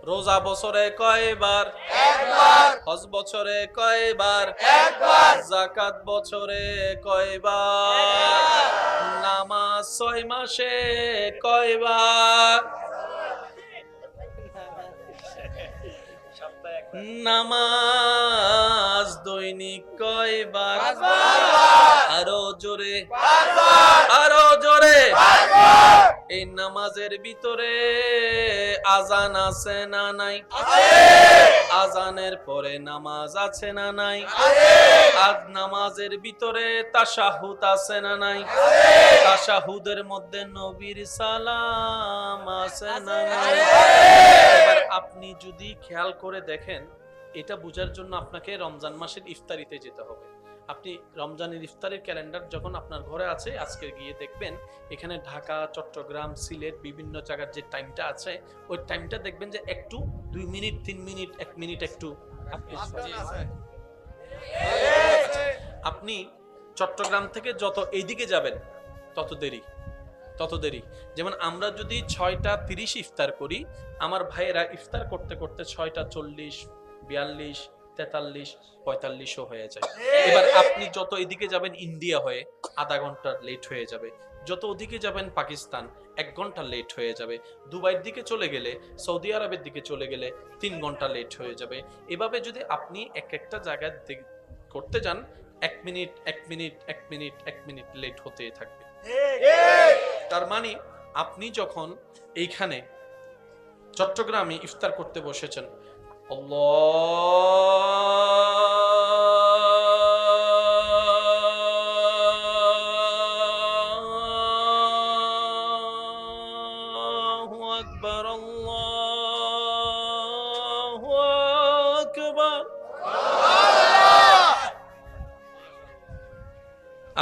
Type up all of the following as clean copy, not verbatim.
রোজা বছরে কয়বার? একবার। হজ বছরে কয়বার? একবার। যাকাত বছরে কয়বার? নামাজ 6 মাসে কয়বার? নামাজ দৈনিক কয়বার? আরো জোরে, আরো জোরে। এই নামাজের ভিতরে আজান আছে না নাই? আজানের পরে নামাজ আছে না নাই? আজ নামাজের ভিতরে তাশাহুদ আছে না নাই? তাশাহুদের মধ্যে নবীর সালাম আছে না নাই? এবার আপনি যদি খেয়াল করে দেখেন, এটা বোঝার জন্য আপনাকে রমজান মাসের ইফতারিতে যেতে হবে। আপনি রমজানের ইফতারের ক্যালেন্ডার যখন আপনার ঘরে আছে, আজকে গিয়ে দেখবেন এখানে ঢাকা, চট্টগ্রাম, সিলেট বিভিন্ন জায়গার যে টাইমটা আছে, ওই টাইমটা দেখবেন যে একটু 2 মিনিট 3 মিনিট 1 মিনিট একটু আপনি চট্টগ্রাম থেকে যত এইদিকে যাবেন তত দেরি। যেমন আমরা যদি 6টা 30 ইফতার করি, আমার ভাইয়েরা ইফতার করতে করতে 6টা 40, 42, 43, 45ও হয়ে যায়। এবার আপনি যত এদিকে যাবেন ইন্ডিয়া হয়ে আধা ঘন্টা লেট হয়ে যাবে, যত ওদিকে যাবেন পাকিস্তান 1 ঘন্টা লেট হয়ে যাবে, দুবাইয়ের দিকে চলে গেলে, সৌদি আরবের দিকে চলে গেলে 3 ঘন্টা লেট হয়ে যাবে। এভাবে যদি আপনি একটা জায়গায় করতে যান, 1 minute 1 minute 1 minute 1 minute late হতেই থাকবে। তার মানে আপনি যখন এইখানে চট্টগ্রামে ইফতার করতে বসেছেন, আল্লাহু আকবার, আল্লাহু আকবার,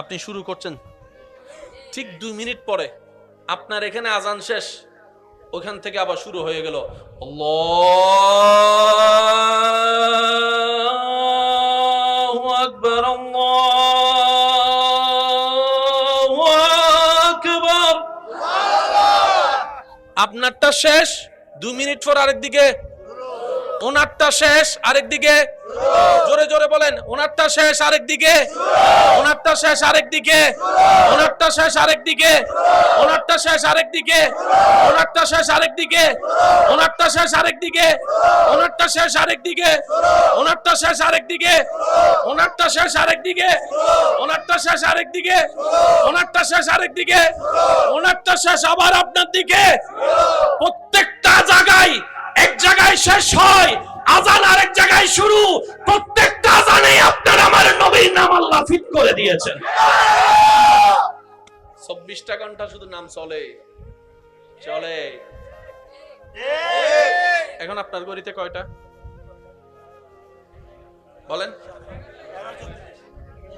আপনি শুরু করছেন, ঠিক 2 মিনিট পরে আপনার এখানে আজান শেষ, ওখান থেকে আবার শুরু হয়ে গেল আল্লাহু আকবার, আল্লাহু আকবার। আপনারটা শেষ, 2 মিনিট পর আরেকদিকে, ওনারটা শেষ আরেকদিকে, জোরে জোরে বলেন, ওনারটা শেষ আরেকদিকে, ওনারটা শেষ আরেকদিকে, ওনারটা শেষ আরেকদিকে, ওনারটা শেষ আরেকদিকে, ওনারটা শেষ আরেকদিকে, ওনারটা শেষ আরেকদিকে, ওনারটা শেষ আরেকদিকে, ওনারটা শেষ আরেকদিকে, ওনারটা শেষ আরেকদিকে, ওনারটা শেষ আরেকদিকে, ওনারটা শেষ আরেকদিকে, ওনারটা শেষ আবার আপনার দিকে। প্রত্যেকটা জায়গায়, এক জায়গায় শেষ হয় আজান, আরেক জায়গায় শুরু। প্রত্যেকটা আজানে আপনার আমার নবীর নাম আল্লাহ ফিট করে দিয়েছেন। 24টা ঘন্টা শুধু নাম চলে। এখন আপনার গড়িতে কয়টা বলেন?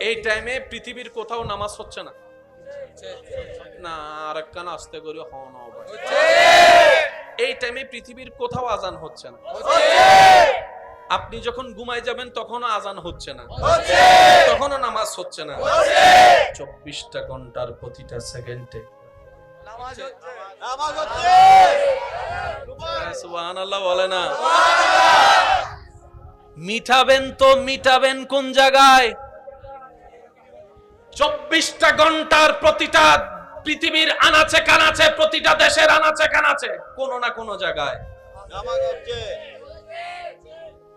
এই টাইমে পৃথিবীর কোথাও নামাজ হচ্ছে না, না আরেক কান আসতে করি হন। এই টাইমে পৃথিবীর কোথাও আজান হচ্ছে না। আপনি যখন ঘুমায় যাবেন তখনও আজান হচ্ছে না, তখনও নামাজ হচ্ছে না। 24টা ঘন্টার প্রতিটা সেকেন্ডে সুবহানাল্লাহ বলে না? মিটাবেন তো মিটাবেন কোন জায়গায়? 24টা ঘন্টার প্রতিটা পৃথিবীর আনাচে কানাচে, প্রতিটা দেশের আনাচে কানাচে কোন না কোন জায়গায়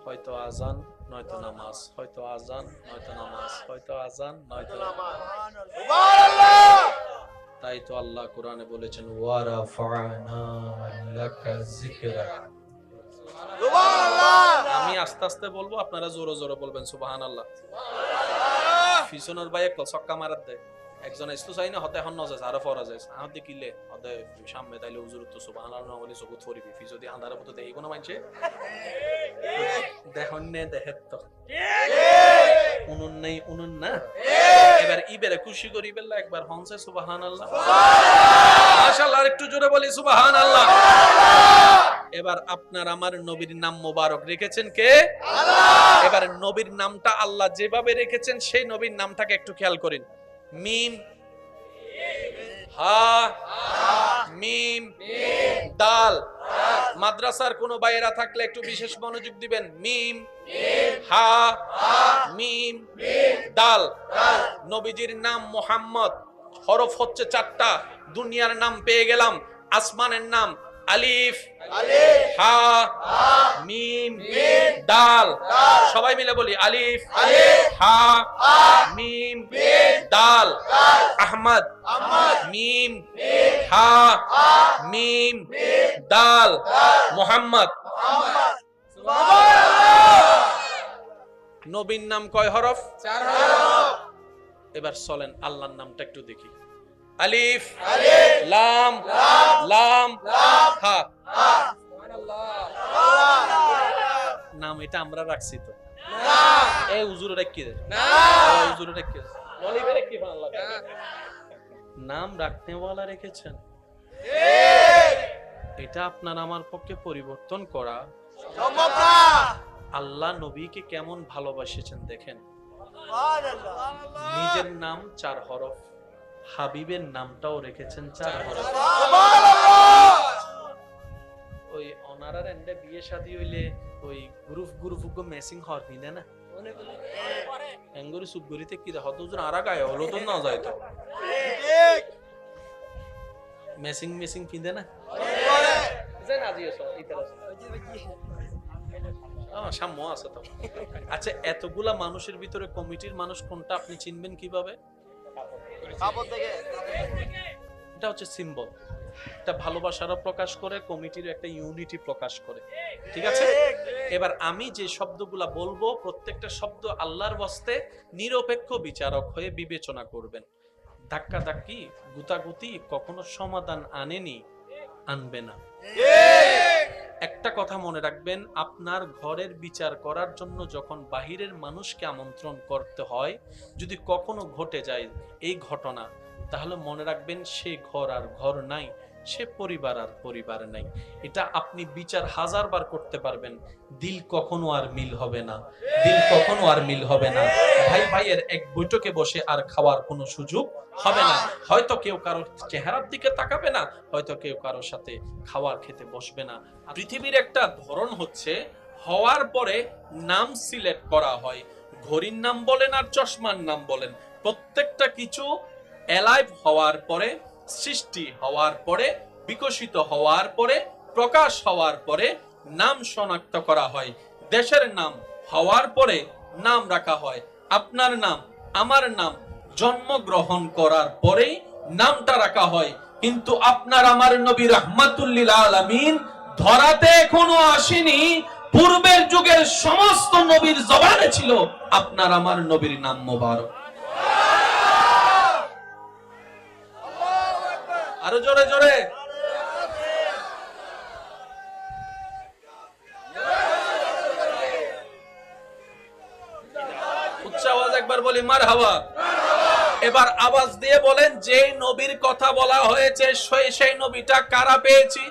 হয়তো আজান নয়তো নামাজ, হয়তো আজান নয়তো নামাজ, হয়তো আজান নয়তো নামাজ। তাই তো আল্লাহ কোরআনে বলেছেন ওয়া রাফা'না লাকা যিকরাক। আমি আস্তে আস্তে বলবো, আপনারা জোরে জোরে বলবেন সুবহানাল্লাহ। পিছনের ভাই ছক্কা মারার দেয়, একজন ইস্তু চাই না হতে এখন নজে আরো ফরা যায় আহ দেখিলে হতে সামনে তাইলে হুজুর তো সুবহানাল্লাহ বলে সবুত ফরিবি ফি যদি আন্ধারে মতো দেই কোন মানছে দেখুন নে দেখেন তো উনুন নেই উনুন না। এবার ইবেরে খুশি করি বেলা একবার হনছে সুবহানাল্লাহ, মাশাআল্লাহ, একটু জোরে বলি সুবহানাল্লাহ। এবার আপনার আমার নবীর নাম মোবারক রেখেছেন কে? আল্লাহ। এবার নবীর নামটা আল্লাহ যেভাবে রেখেছেন সেই নবীর নামটাকে একটু খেয়াল করেন। মিম হা মিম দাল। মাদ্রাসার কোন বাইরা থাকলে একটু বিশেষ মনোযোগ দিবেন। মিম হা মিম দাল। নবীজির নাম মুহাম্মদ, হরফ হচ্ছে 4টা। দুনিয়ার নাম পেয়ে গেলাম, আসমানের নাম আলিফ হা মিম দাল। সবাই মিলে বলি আলিফ হা মিম দাল। আহমদ মিম হা মিম দাল। মুহাম্মদ। নবীর নাম কয় হরফ? 4 হরফ। এবার চলেন আল্লাহর নামটা একটু দেখি। আলিফ লাম লাম হা। নাম এটা আমরা রাখছি তো? এই হুজুর রাখি দে না, হুজুর রাখি দে নলিবে রাখি আল্লাহ। নাম রাখতে ওয়ালা রেখেছেন, এটা আপনার আমার পক্ষে পরিবর্তন করা সম্ভব না। আল্লাহ নবীকে কেমন ভালোবাসেছেন দেখেন। নিজের নাম 4 হরফ, হাবিবের নামটাও রেখেছেন 4 হরফ। ওই অনারার এন্ডে বিয়ে শাদী হইলে ওই গ্রুপ গো ম্যাচিং হর কিনে না এঙ্গুরি সুবগুরিতে কি রে হতজুর আরা গায় হলো তো না যায় তো ঠিক ম্যাচিং কিনে না জান আজিও সব ইতারা সাম্য আছে তো। আচ্ছা, এতগুলা মানুষের ভিতরে কমিটির মানুষ কোনটা আপনি চিনবেন কিভাবে? এটা হচ্ছে সিম্বল, এটা ভালোবাসারও প্রকাশ করে, কমিটির একটা ইউনিটি প্রকাশ করে। ঠিক আছে, এবার আমি যে শব্দগুলা বলবো প্রত্যেকটা শব্দ আল্লাহর ওয়াস্তে নিরপেক্ষ বিচারক হয়ে বিবেচনা করবেন। ধাক্কা ধাক্কি গুতাগুতি কখনো সমাধান আনবে না। একটা কথা মনে রাখবেন, আপনার ঘরের বিচার করার জন্য যখন বাহিরের মানুষকে আমন্ত্রণ করতে হয়, যদি কখনো ঘটে যায় এই ঘটনা, তাহলে মনে রাখবেন সে ঘর আর ঘর নাই, সে পরিবার আর পরিবার নাই। এটা আপনি বিচার 1000 বার করতে পারবেন, দিল কখনো আর মিল হবে না, দিল কখনো আর মিল হবে না। ভাই ভাইয়ের এক বৈঠকে বসে আর খাওয়ার কোনো সুযোগ হবে না। হয়তো কেউ কারো চেহারার দিকে তাকাবে না, হয়তো কেউ কারোর সাথে খাবার খেতে বসবে না। পৃথিবীর একটা ধরন হচ্ছে হওয়ার পরে নাম সিলেক্ট করা হয়। ঘড়ির নাম বলেন আর চশমার নাম বলেন, প্রত্যেকটা কিছু অ্যালাইভ হওয়ার পরে, সৃষ্টি হওয়ার পরে, বিকশিত হওয়ার পরে, প্রকাশ হওয়ার পরে নাম শনাক্ত করা হয়। দেশের নাম হওয়ার পরে নাম রাখা হয়। আপনার নাম, আমার নাম জন্মগ্রহণ করার পরেই নামটা রাখা হয়। কিন্তু আপনার আমার নবী রাহমাতুল লিল আলামিন ধরাতে এখনো আসেনি, পূর্বের যুগের সমস্ত নবীর জবানে ছিল আপনার আমার নবীর নাম মোবারক। আরো জোরে জোরে উচ্চ আওয়াজ একবার বলি মারহাবা। এবার আওয়াজ দিয়ে বলেন, যে নবীর কথা বলা হয়েছে সেই নবীটা কারা পেয়েছি?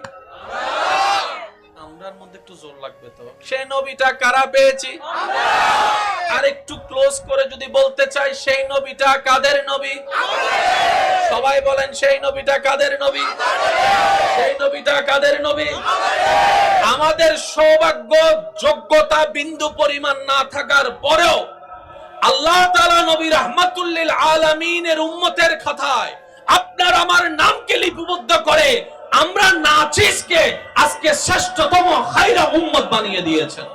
আমরার মধ্যে একটু জোর লাগবে তো। সেই নবীটা কারা পেয়েছি? আর একটু ক্লোজ করে যদি বলতে চাই, সেই নবীটা কাদের নবী? সবাই বলেন, সেই নবীটা কাদের নবী? সেই নবীটা কাদের নবী? আমাদের সৌভাগ্য যোগ্যতা বিন্দু পরিমাণ না থাকার পরেও আল্লাহ তাআলা নবী রাহমাতুল লিল আলামিনের উম্মতের খাতায় আপনার আমার নামকে লিপিবদ্ধ করে আমরা নাচিসকে আজকে শ্রেষ্ঠতম খায়রা উম্মত বানিয়ে দিয়েছেন।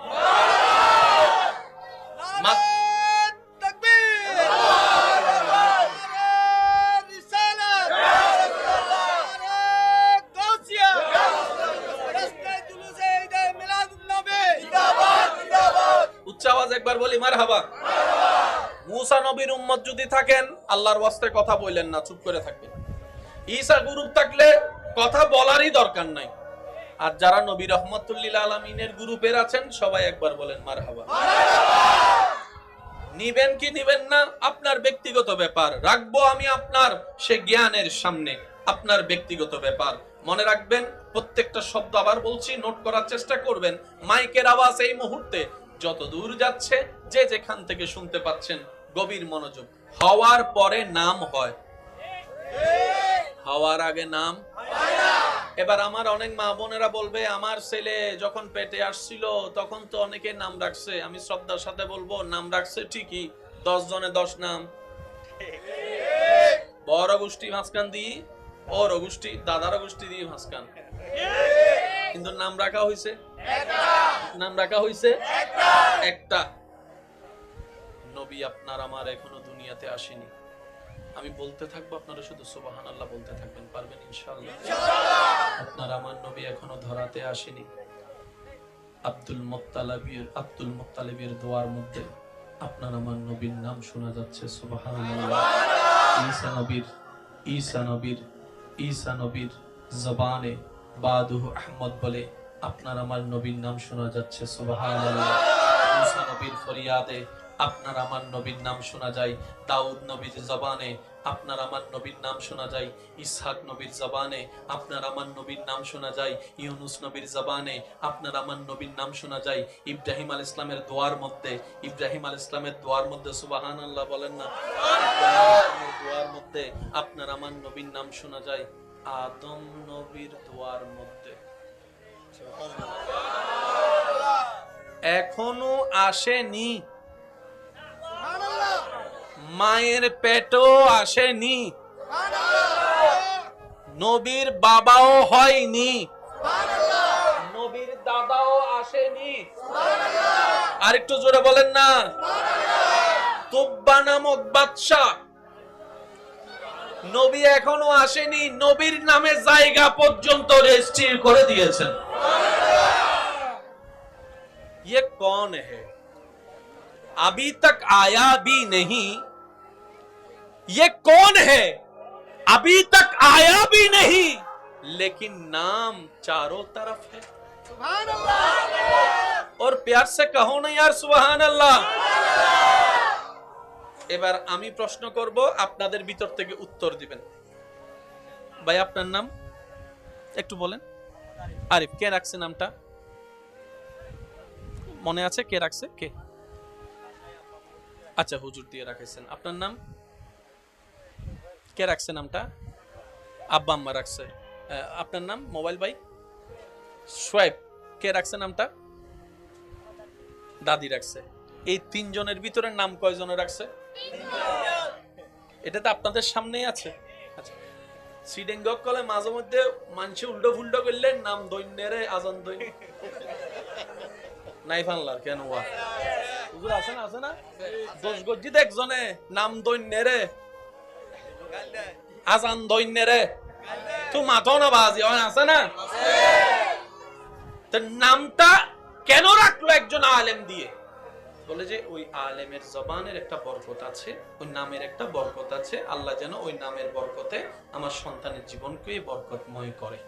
উচ্চ আওয়াজ একবার বলি মারহাবা। মুসা নবীর উম্মত যদি থাকেন, আল্লাহর ওয়াস্তে কথা বললেন না, চুপ করে থাকবেন। ঈসা গ্রুপ থাকলে কথা বলারই দরকার নাই। আর যারা নবী রাহমাতুল লিল আলামিনের গ্রুপের আছেন, সবাই একবার বলেন মারহাবা। নিবেন কি নিবেন না আপনার ব্যক্তিগত ব্যাপার, রাখবো আমি আপনার সে জ্ঞানের সামনে, আপনার ব্যক্তিগত ব্যাপার। মনে রাখবেন, প্রত্যেকটা শব্দ আবার বলছি, নোট করার চেষ্টা করবেন। মাইকের আওয়াজ এই মুহূর্তে যত দূর যাচ্ছে, যে যেখান থেকে শুনতে পাচ্ছেন, গভীর মনোযোগ। হওয়ার পরে নাম হয়, হওয়ার আগে নাম। এবার আমার অনেক মা বোনেরা বলবে আমার ছেলে যখন পেটে আসছিল তখন তো অনেকে নাম রাখছে। আমি শ্রদ্ধার সাথে বলবো নাম রাখছে ঠিকই, 10 জনে 10 নাম। বড় গোষ্ঠী মাঝখান দিয়ে, ওর গোষ্ঠী দাদার গোষ্ঠী দিয়ে মাঝখান, কিন্তু নাম রাখা হয়েছে নাম রাখা হয়েছে একটা। নবী আপনার আমার এখনো দুনিয়াতে আসেনি। আমি বলতে থাকবো, আপনারা শুধু সুবহানাল্লাহ বলতে থাকবেন, পারবেন ইনশাআল্লাহ? আপনার আমার নবী এখনো ধরাতে আসেনি। আব্দুল মুত্তালিবের দোয়ার মধ্যে আপনার আমার নবীর নাম শোনা যাচ্ছে, সুবহানাল্লাহ। ঈসা নবীর জবানে বাদুহু আহমদ বলে আপনার আমার নবীর নাম শোনা যাচ্ছে, সুবহানাল্লাহ। ঈসা নবীর ফরিয়াদে আপনার আমার নবীর নাম শোনা যায়। দাউদ নবীর জবানে আপনার আমার নবীর নাম শোনা যায়। ইসহাক নবীর জবানে আপনার আমার নবীর নাম শোনা যায়। ইউনুস নবীর জবানে আপনার আমার নবীর নাম শোনা যায়। ইব্রাহিম আলাইহিস সালামের দোয়ার মধ্যে সুবহানাল্লাহ বলেন না, দোয়ার মধ্যে আপনার আমার নবীর নাম শোনা যায়। আদম নবীর দোয়ার মধ্যে এখনো আসেনি, মায়ের পেটও আসেনি, নবীর বাবাও হয়নি, নবীর দাদাও আসেনি। আর একটু জোরে বলেন না। তুব্বা নামক বাদশা, নবী এখনো আসেনি, নবীর নামে জায়গা পর্যন্ত রেজিস্ট্রি করে দিয়েছেন। ये कौन है? अभी तक आया भी नहीं। ये कौन है? अभी तक आया भी नहीं, लेकिन नाम चारों तरफ है। सुभान अल्लाह। और प्यार से कहो ना यार सुभान अल्लाह। এবার আমি প্রশ্ন করব, আপনাদের ভিতর থেকে উত্তর দিবেন। ভাই আপনার নাম একটু বলেন। আরিফ। কে রাখছে নামটা? মনে আছে কে রাখছে? কে? আচ্ছা, হুজুর দিয়ে রাখাইছেন। আপনার নাম কে রাখছে? নামটা আব্বা আম্মা রাখছে। আপনার নাম? মোবাইল ভাই সোয়েব। কে রাখছে নামটা? দাদি রাখছে। এই তিনজনের ভিতরে নাম কয়জনে রাখছে? এটা তো আপনাদের সামনেই আছে। আচ্ছা, সিডেঙ্গ কলে মাঝে মধ্যে মানুষে উল্টো ফুল্টো করলে নাম দৈন্যেরে আজান দৈন্য নাই ফানলার কেন ওয়া হুজুর আছে না 10 গজ্জিত একজনে নাম দৈন্যেরে আজান দৈন্যেরে তো মাথা না বাজি হয় আছে না। তো নামটা কেন রাখলো একজন আলেম দিয়ে? বলে যে ওই আলেমের জবানের একটা বরকত আছে, ওই নামের একটা বরকত আছে। আল্লাহ যেন ওই নামের বরকতে আমার সন্তানের জীবনকে বরকতময় করে।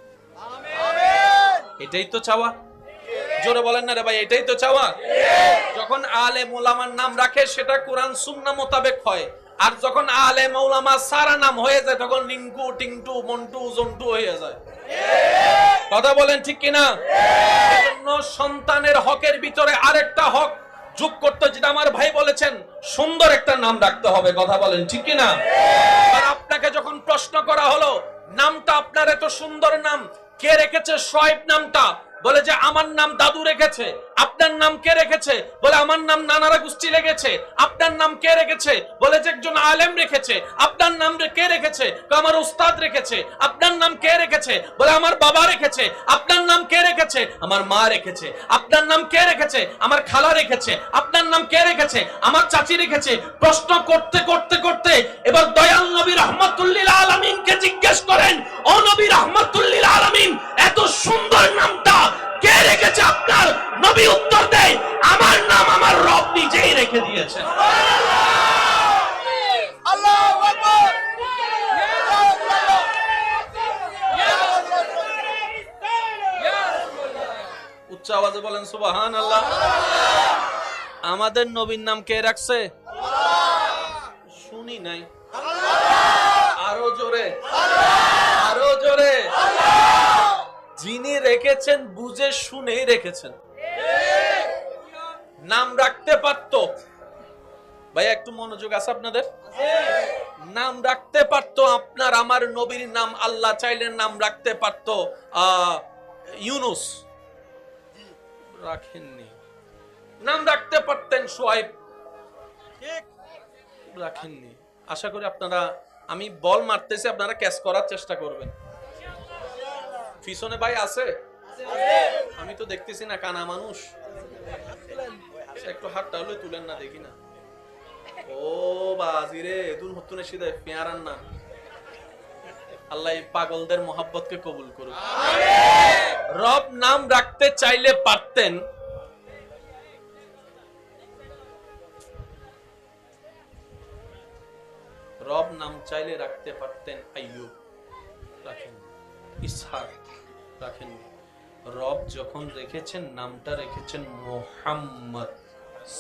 এটাই তো চাওয়া। জোরে বলেন না রে ভাই, এটাই তো চাওয়া। যখন আলেম ওলামার নাম রাখে সেটা কোরআন সুন্নাহ মোতাবেক হয়, আর যখন আলেম ওলামা সারা নাম হয়ে যায় তখন লিঙ্কু টিংটু মন্টু জন্টু হয়ে যায়। কথা বলেন ঠিক কিনা? এজন্য সন্তানের হকের ভিতরে আরেকটা হক যোগ করতে, যেটা আমার ভাই বলেছেন, সুন্দর একটা নাম রাখতে হবে। কথা বলেন ঠিক কিনা? আর আপনাকে যখন প্রশ্ন করা হলো নামটা আপনার এত সুন্দর নাম কে রেখেছে? শোয়েব নামটা। বলে যে আমার নাম দাদু রেখেছে। আপনার নাম কে রেখেছে? বলে আমার নাম নানারা গোষ্ঠী লেগেছে। আপনার নাম কে রেখেছে? বলে যে একজন আলেম রেখেছে। আপনার নাম কে রেখেছে? আমার উস্তাদ রেখেছে। আপনার নাম কে রেখেছে? বলে আমার বাবা রেখেছে। আপনার নাম কে রেখেছে? আমার মা রেখেছে। আপনার নাম কে রেখেছে? আমার খালা রেখেছে। আপনার নাম কে রেখেছে? আমার চাচি রেখেছে। প্রশ্ন করতে করতে করতে এবার দয়াল নবী রাহমাতুল্লিল আলামিনকে জিজ্ঞেস করেন, ও নবী রাহমাতুল্লিল আলামিন, এত সুন্দর নামটা কে রেখেছে আপনার? নবী উত্তর দেয়, আমার নাম আমার রব নিজেই রেখে দিয়েছেন। আল্লাহু আকবার। উচ্চ আওয়াজে বলেন সুবহানাল্লাহ। আমাদের নবীর নাম কে রাখছে? শুনি নাই। আরো জোরে, আরো জোরে। যিনি রেখেছেন বুঝে শুনেই রেখেছেন। নাম রাখতে পারতো, ভাই একটু মনোযোগ আছে আপনাদের? নাম রাখতে পারতো আপনার আমার নবীর নাম, আল্লাহ চাইলে নাম রাখতে পারতো ইউনুস, রাখেননি। নাম রাখতে পারতেন শুআইব, রাখেননি। আশা করি আপনারা, আমি বল মারতেছি, আপনারা ক্যাচ করার চেষ্টা করবেন। পিছনে ভাই আছে? আমি তো দেখতেছি না, কানা মানুষ। একটু হাতটা হলে তুলেন না, দেখি না। ও বাজিরে দুন হতুনে সিধে পেয়ারান না। আল্লাহ এই পাগলদের মোহাব্বতকে কবুল করুক। রব নাম রাখতে চাইলে পারতেন, রব নাম চাইলে রাখতে পারতেন আইয়ুব, রাখেন। ইসহাক রাখেন। রব যখন রেখেছেন নামটা রেখেছেন মুহাম্মদ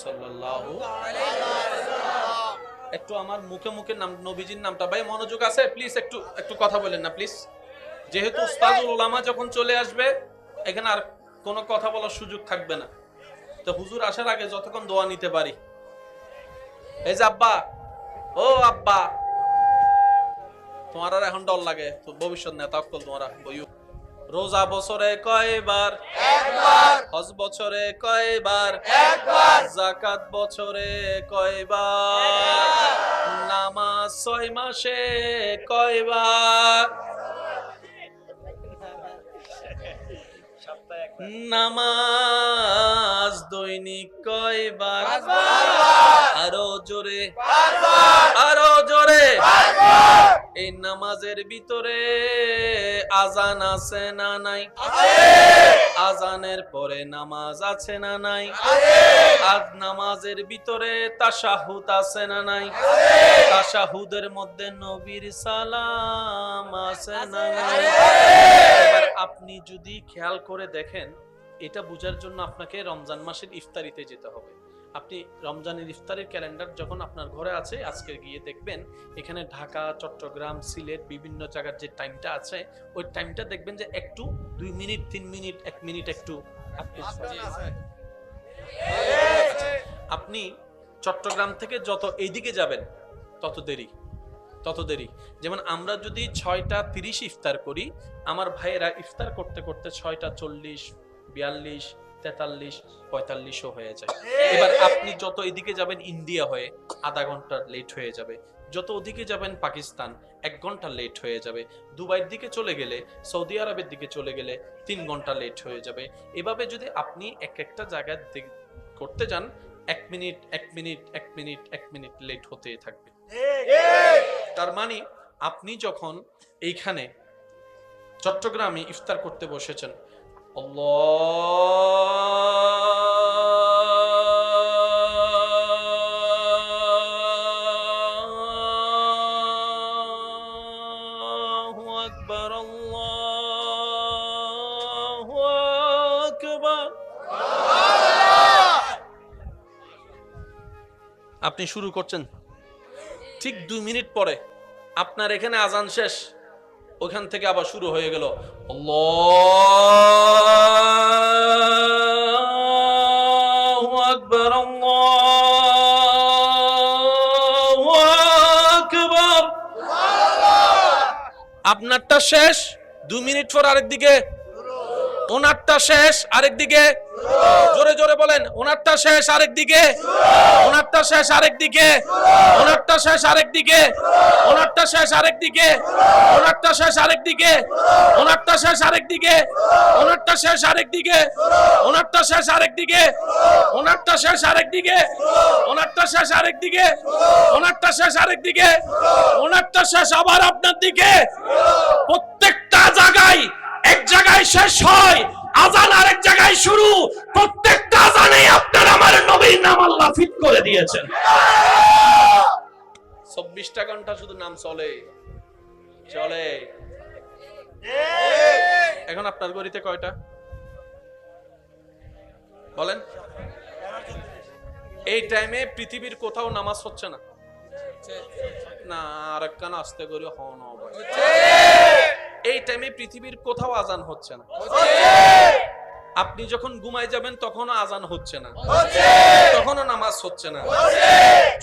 সাল্লাল্লাহু আলাইহি ওয়াসাল্লাম। একটু আমার মুখে মুখে নাম, নবীজির নামটা, ভাই মনোযোগ আছে প্লিজ, একটু কথা বলেন না প্লিজ। যেহেতু উস্তাদুল উলামা যখন চলে আসবে এখানে আর কোনো কথা বলার সুযোগ থাকবে না, তো হুজুর আসার আগে যতক্ষণ দোয়া নিতে পারি। এই যে আব্বা, ও আব্বা, তোমার আর এখন ডর লাগে তো ভবিষ্যৎ নেতা অক্কল তোমরা বইও। রোজা বছরে কয়বার? একবার। হজ বছরে কয়বার? একবার। যাকাত বছরে কয়বার? নামাজ 6 মাসে কয়বার? নামাজ দৈনিক কয়বার? আরো জোরে, আরো জোরে। এই নামাজের ভিতরে আজান আছে না নাই? আজানের পরে নামাজ আছে না নাই? আজ নামাজের ভিতরে তাশাহুদ আছে না নাই? তাশাহুদের মধ্যে নবীর সালাম আছে না নাই? এবার আপনি যদি খেয়াল করে দেখেন, এটা বোঝার জন্য আপনাকে রমজান মাসের ইফতারিতে যেতে হবে। আপনি রমজানের ইফতারের ক্যালেন্ডার যখন আপনার ঘরে আছে, আজকে গিয়ে দেখবেন এখানে ঢাকা, চট্টগ্রাম, সিলেট বিভিন্ন জায়গার যে টাইমটা আছে, ওই টাইমটা দেখবেন যে একটু 2 মিনিট 3 মিনিট 1 মিনিট একটু আপনি চট্টগ্রাম থেকে যত এইদিকে যাবেন তত দেরি। যেমন আমরা যদি 6টা 30 ইফতার করি, আমার ভাইয়েরা ইফতার করতে করতে 6টা 40, 42, 43, 45 হয়ে যায়। এবার আপনি যত এদিকে যাবেন ইন্ডিয়া হয়ে আধা ঘন্টা লেট হয়ে যাবে, যত ওদিকে যাবেন পাকিস্তান 1 ঘন্টা লেট হয়ে যাবে, দুবাইয়ের দিকে চলে গেলে, সৌদি আরবের দিকে চলে গেলে 3 ঘন্টা লেট হয়ে যাবে। এভাবে যদি আপনি একটা জায়গায় করতে যান, 1 minute 1 minute 1 minute 1 minute late হতেই থাকবে। তার মানে আপনি যখন এইখানে চট্টগ্রামে ইফতার করতে বসেছেন, আল্লাহু আকবার, আল্লাহু আকবার, আপনি শুরু করছেন, ঠিক 2 মিনিট পরে আপনার এখানে আজান শেষ, ওখান থেকে আবার শুরু হয়ে গেল আল্লাহু আকবার, আল্লাহু আকবার। আপনারটা শেষ, 2 মিনিট পর আরেকদিকে, ওনারটা শেষ আরেকদিকে, জোরে জোরে বলেন, ওনারটা শেষ আরেকদিকে, ওনারটা শেষ আরেকদিকে, ওনারটা শেষ আরেকদিকে, ওনারটা শেষ আরেকদিকে, ওনারটা শেষ আরেকদিকে, ওনারটা শেষ আরেকদিকে, ওনারটা শেষ আরেকদিকে, ওনারটা শেষ আরেকদিকে, ওনারটা শেষ আরেকদিকে, ওনারটা শেষ আরেকদিকে, ওনারটা শেষ আরেকদিকে, ওনারটা শেষ আবার আপনার দিকে। প্রত্যেকটা জায়গায়, এক জায়গায় শেষ হয় আজান, আরেক জায়গায় শুরু। প্রত্যেকটা আজানে আপনার আমার নবীর নাম আল্লাহ ফিট করে দিয়েছেন। 24টা ঘন্টা শুধু নাম চলে। এখন আপনার গড়িতে কয়টা বলেন? এই টাইমে পৃথিবীর কোথাও নামাজ হচ্ছে না, না আরেকখান আস্তে করে হন। এই টাইমে পৃথিবীর কোথাও আজান হচ্ছে না। আপনি যখন ঘুমায় যাবেন তখনও আজান হচ্ছে না, তখনও নামাজ হচ্ছে না।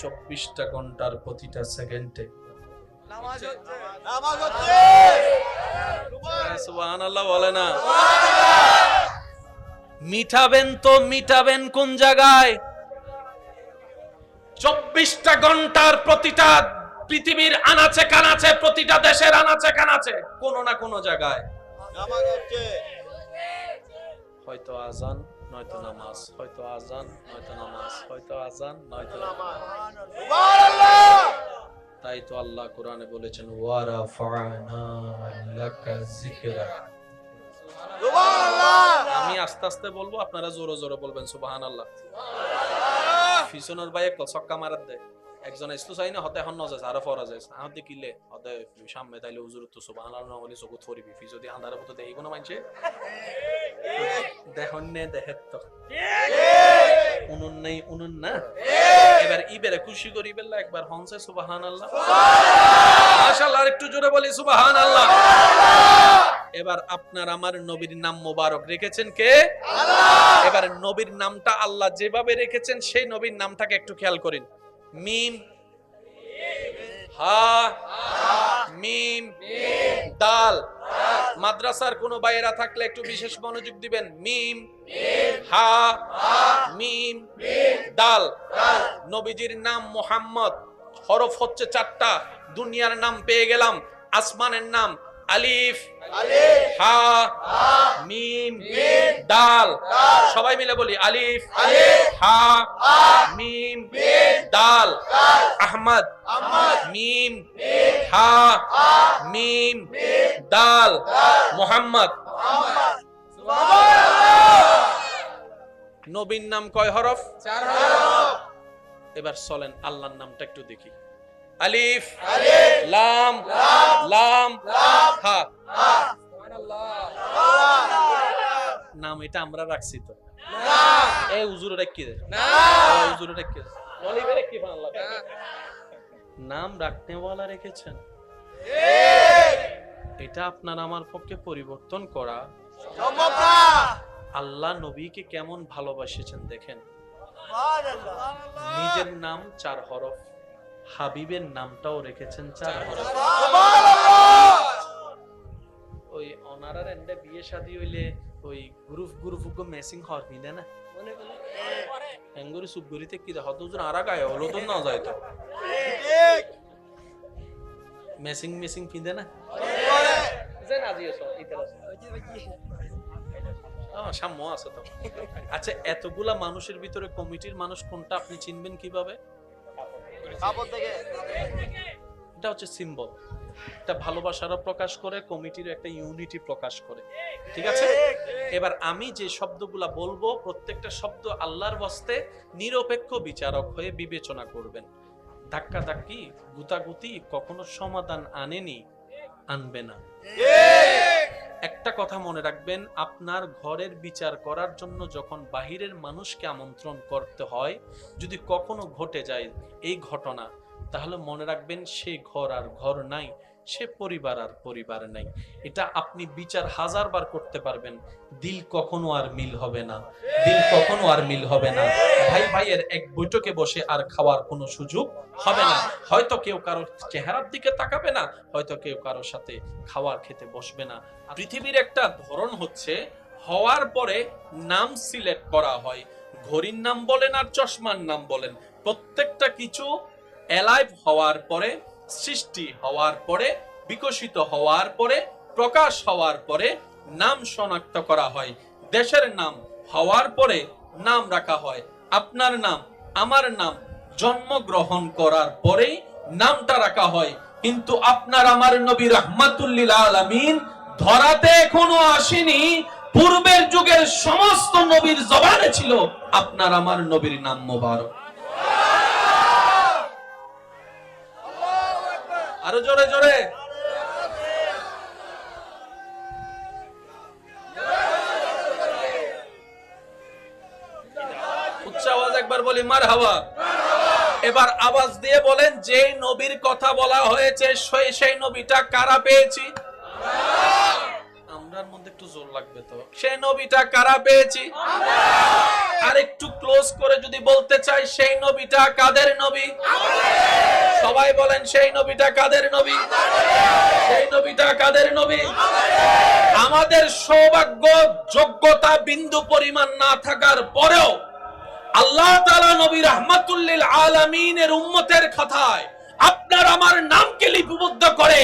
24টা ঘন্টার প্রতিটা সেকেন্ডে সুবহানাল্লাহ বলে না? মিটাবেন তো মিটাবেন কোন জায়গায়? 24টা ঘন্টার প্রতিটা পৃথিবীর আনাচে কানাচে, প্রতিটা দেশের আনাচে কানাচে কোন না কোন জায়গায় নামাজ হচ্ছে। হয়তো আজান নয়তো নামাজ, হয়তো আজান নয়তো নামাজ, হয়তো আজান নয়তো নামাজ। সুবহানাল্লাহ। তাই তো আল্লাহ কোরআনে বলেছেন ওয়ারাফা'না লাকা যিকরাক। সুবহানাল্লাহ। আমি আস্তে আস্তে বলবো, আপনারা জোরে জোরে বলবেন সুবহানাল্লাহ। ফিসনের ভাই এক ছক্কা মারাত দেয়, একজন ইসলু চাই না হতে এখন নজাস আরো ফরা যায় আহতে কিলে হতে সামনে তাইলে হুজুর তো সুবহানাল্লাহ না বলে চকুত ফরিবি ফি যদি আন্ধারে মতো দেই কোন মানছে দেখুন নে দেখেন তো উনুন নাই উনুন না। এবার ইবেরে খুশি করি বেলা একবার হনছে সুবহানাল্লাহ মাশাআল্লাহ, একটু জোরে বলি সুবহানাল্লাহ। এবার আপনার আমার নবীর নাম মোবারক রেখেছেন কে? আল্লাহ। এবার নবীর নামটা আল্লাহ যেভাবে রেখেছেন সেই নবীর নামটাকে একটু খেয়াল করেন। মিম হা মিম দাল। মাদ্রাসার কোন বাইরা থাকলে একটু বিশেষ মনোযোগ দিবেন। মিম হা মিম দাল। নবীজির নাম মুহাম্মদ, হরফ হচ্ছে 4টা। দুনিয়ার নাম পেয়ে গেলাম, আসমানের নাম আলিফ হা মিম দাল। সবাই মিলে বলি আলিফ হা মিম দাল। আহমদ মিম হা মিম দাল। মুহাম্মদ। নবীর নাম কয় হরফ? 4 হরফ। এবার চলেন আল্লাহর নামটা একটু দেখি। আলিফ লাম লাম হা। নাম এটা আমরা রাখছি তো না? এই হুজুর রাখি দে না, হুজুর রাখি দে ওলিবে রাখি আল্লাহ নাম রাখনেওয়ালা রেখেছেন। এটা আপনার আমার পক্ষে পরিবর্তন করা সম্ভব না। আল্লাহ নবীকে কেমন ভালোবাসেছেন দেখেন। নিজের নাম 4 হরফ, হাবিবের নামটাও রেখেছেন 4 হরফ। ওই অনারার এন্ডে বিয়ে শাদী হইলে ওই গ্রুপ ম্যাচিং হর মিলে না মনে করে এঙ্গুরি সুবগুরিতে কি হত হুজুর আরা গায় হলো তো না যায় তো ঠিক ম্যাচিং পিন্দে না জেন আজিও সো ইতারা সাম্য আছে তো। আচ্ছা, এতগুলা মানুষের ভিতরে কমিটির মানুষ কোনটা আপনি চিনবেন কিভাবে? এটা হচ্ছে সিম্বল, এটা ভালোবাসারও প্রকাশ করে, কমিটির একটা ইউনিটি প্রকাশ করে। ঠিক আছে, এবার আমি যে শব্দগুলা বলবো প্রত্যেকটা শব্দ আল্লাহর ওয়াস্তে নিরপেক্ষ বিচারক হয়ে বিবেচনা করবেন। ধাক্কা ধাক্কি গুতাগুতি কখনো সমাধান আনেনি, আনবে না। একটা কথা মনে রাখবেন, আপনার ঘরের বিচার করার জন্য যখন বাহিরের মানুষকে আমন্ত্রণ করতে হয়, যদি কখনো ঘটে যায় এই ঘটনা, তাহলে মনে রাখবেন সে ঘর আর ঘর নাই, সে পরিবার আর পরিবার নাই। এটা আপনি বিচার 1000 বার করতে পারবেন, দিল কখনো আর মিল হবে না, দিল কখনো আর মিল হবে না। ভাই ভাইয়ের এক বৈঠকে বসে আর খাওয়ার কোনো সুযোগ হবে না। হয়তো কেউ কারোর চেহারার দিকে তাকাবে না, হয়তো কেউ কারোর সাথে খাওয়ার খেতে বসবে না। পৃথিবীর একটা ধরন হচ্ছে হওয়ার পরে নাম সিলেক্ট করা হয়। ঘড়ির নাম বলেন আর চশমার নাম বলেন, প্রত্যেকটা কিছু অ্যালাইভ হওয়ার পরে, সৃষ্টি হওয়ার পরে, বিকশিত হওয়ার পরে, প্রকাশ হওয়ার পরে নাম শনাক্ত করা হয়। দেশের নাম হওয়ার পরে নাম রাখা হয়। আপনার নাম, আমার নাম জন্মগ্রহণ করার পরেই নামটা রাখা হয়। কিন্তু আপনার আমার নবী রাহমাতুল লিল আলামিন ধরাতে এখনো আসেনি, পূর্বের যুগের সমস্ত নবীর জবানে ছিল আপনার আমার নবীর নাম মোবারক। আরো জোরে জোরে উচ্চ আওয়াজ একবার বলি মারহাবা। এবার আওয়াজ দিয়ে বলেন, যে নবীর কথা বলা হয়েছে সেই নবীটা কারা পেয়েছি? আমরার মধ্যে একটু জোর লাগবে তো। সেই নবীটা কারা পেয়েছি? আর একটু ক্লোজ করে যদি বলতে চাই, সেই নবীটা কাদের নবী? সবাই বলেন, সেই নবীটা কাদের নবী? সেই নবীটা কাদের নবী? আমাদের সৌভাগ্য যোগ্যতা বিন্দু পরিমাণ না থাকার পরেও আল্লাহ তাআলা নবী রাহমাতুল লিল আলামিনের উম্মতের খাতায় আপনার আমার নামকে লিপিবদ্ধ করে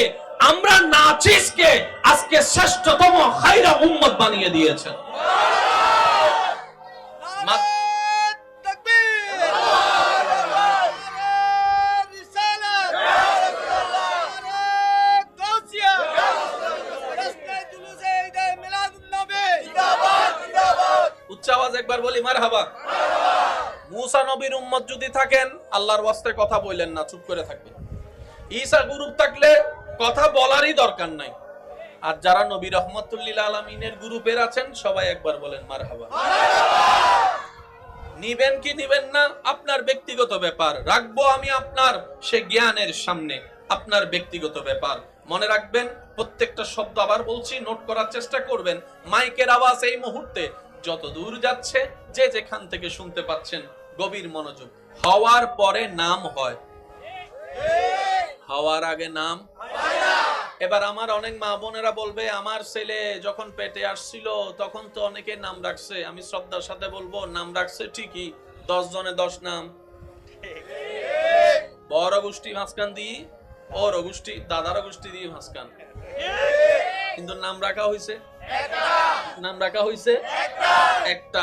আমরা নাচিসকে আজকে শ্রেষ্ঠতম খায়রা উম্মত বানিয়ে দিয়েছেন। উচ্চ আওয়াজ একবার বলি মারহাবা। মুসা নবীর উম্মত যদি থাকেন, আল্লাহর ওয়াস্তে কথা বললেন না, চুপ করে থাকবেন। ঈসা গ্রুপ থাকলে কথা বলারই দরকার নাই। আর যারা নবী রাহমাতুল লিল আলামিনের গ্রুপের আছেন, সবাই একবার বলেন মারহাবা। নিবেন কি নিবেন না আপনার ব্যক্তিগত ব্যাপার, রাখবো আমি আপনার সে জ্ঞানের সামনে, আপনার ব্যক্তিগত ব্যাপার। মনে রাখবেন, প্রত্যেকটা শব্দ আবার বলছি, নোট করার চেষ্টা করবেন। মাইকের আওয়াজ এই মুহূর্তে যত দূর যাচ্ছে, যে যেখান থেকে শুনতে পাচ্ছেন, গভীর মনোযোগ। হওয়ার পরে নাম হয়, হওয়ার আগে নাম। এবার আমার অনেক মা বোনেরা বলবে, আমার ছেলে যখন পেটে আসছিল তখন তো অনেকে নাম রাখছে। আমি শ্রদ্ধার সাথে বলবো, নাম রাখছে ঠিকই, 10 জনে 10 নাম। বড় গোষ্ঠী মাঝখান দিয়ে, ওর গোষ্ঠী দাদার গোষ্ঠী দিয়ে মাঝখান, কিন্তু নাম রাখা হয়েছে নাম রাখা হয়েছে একটা।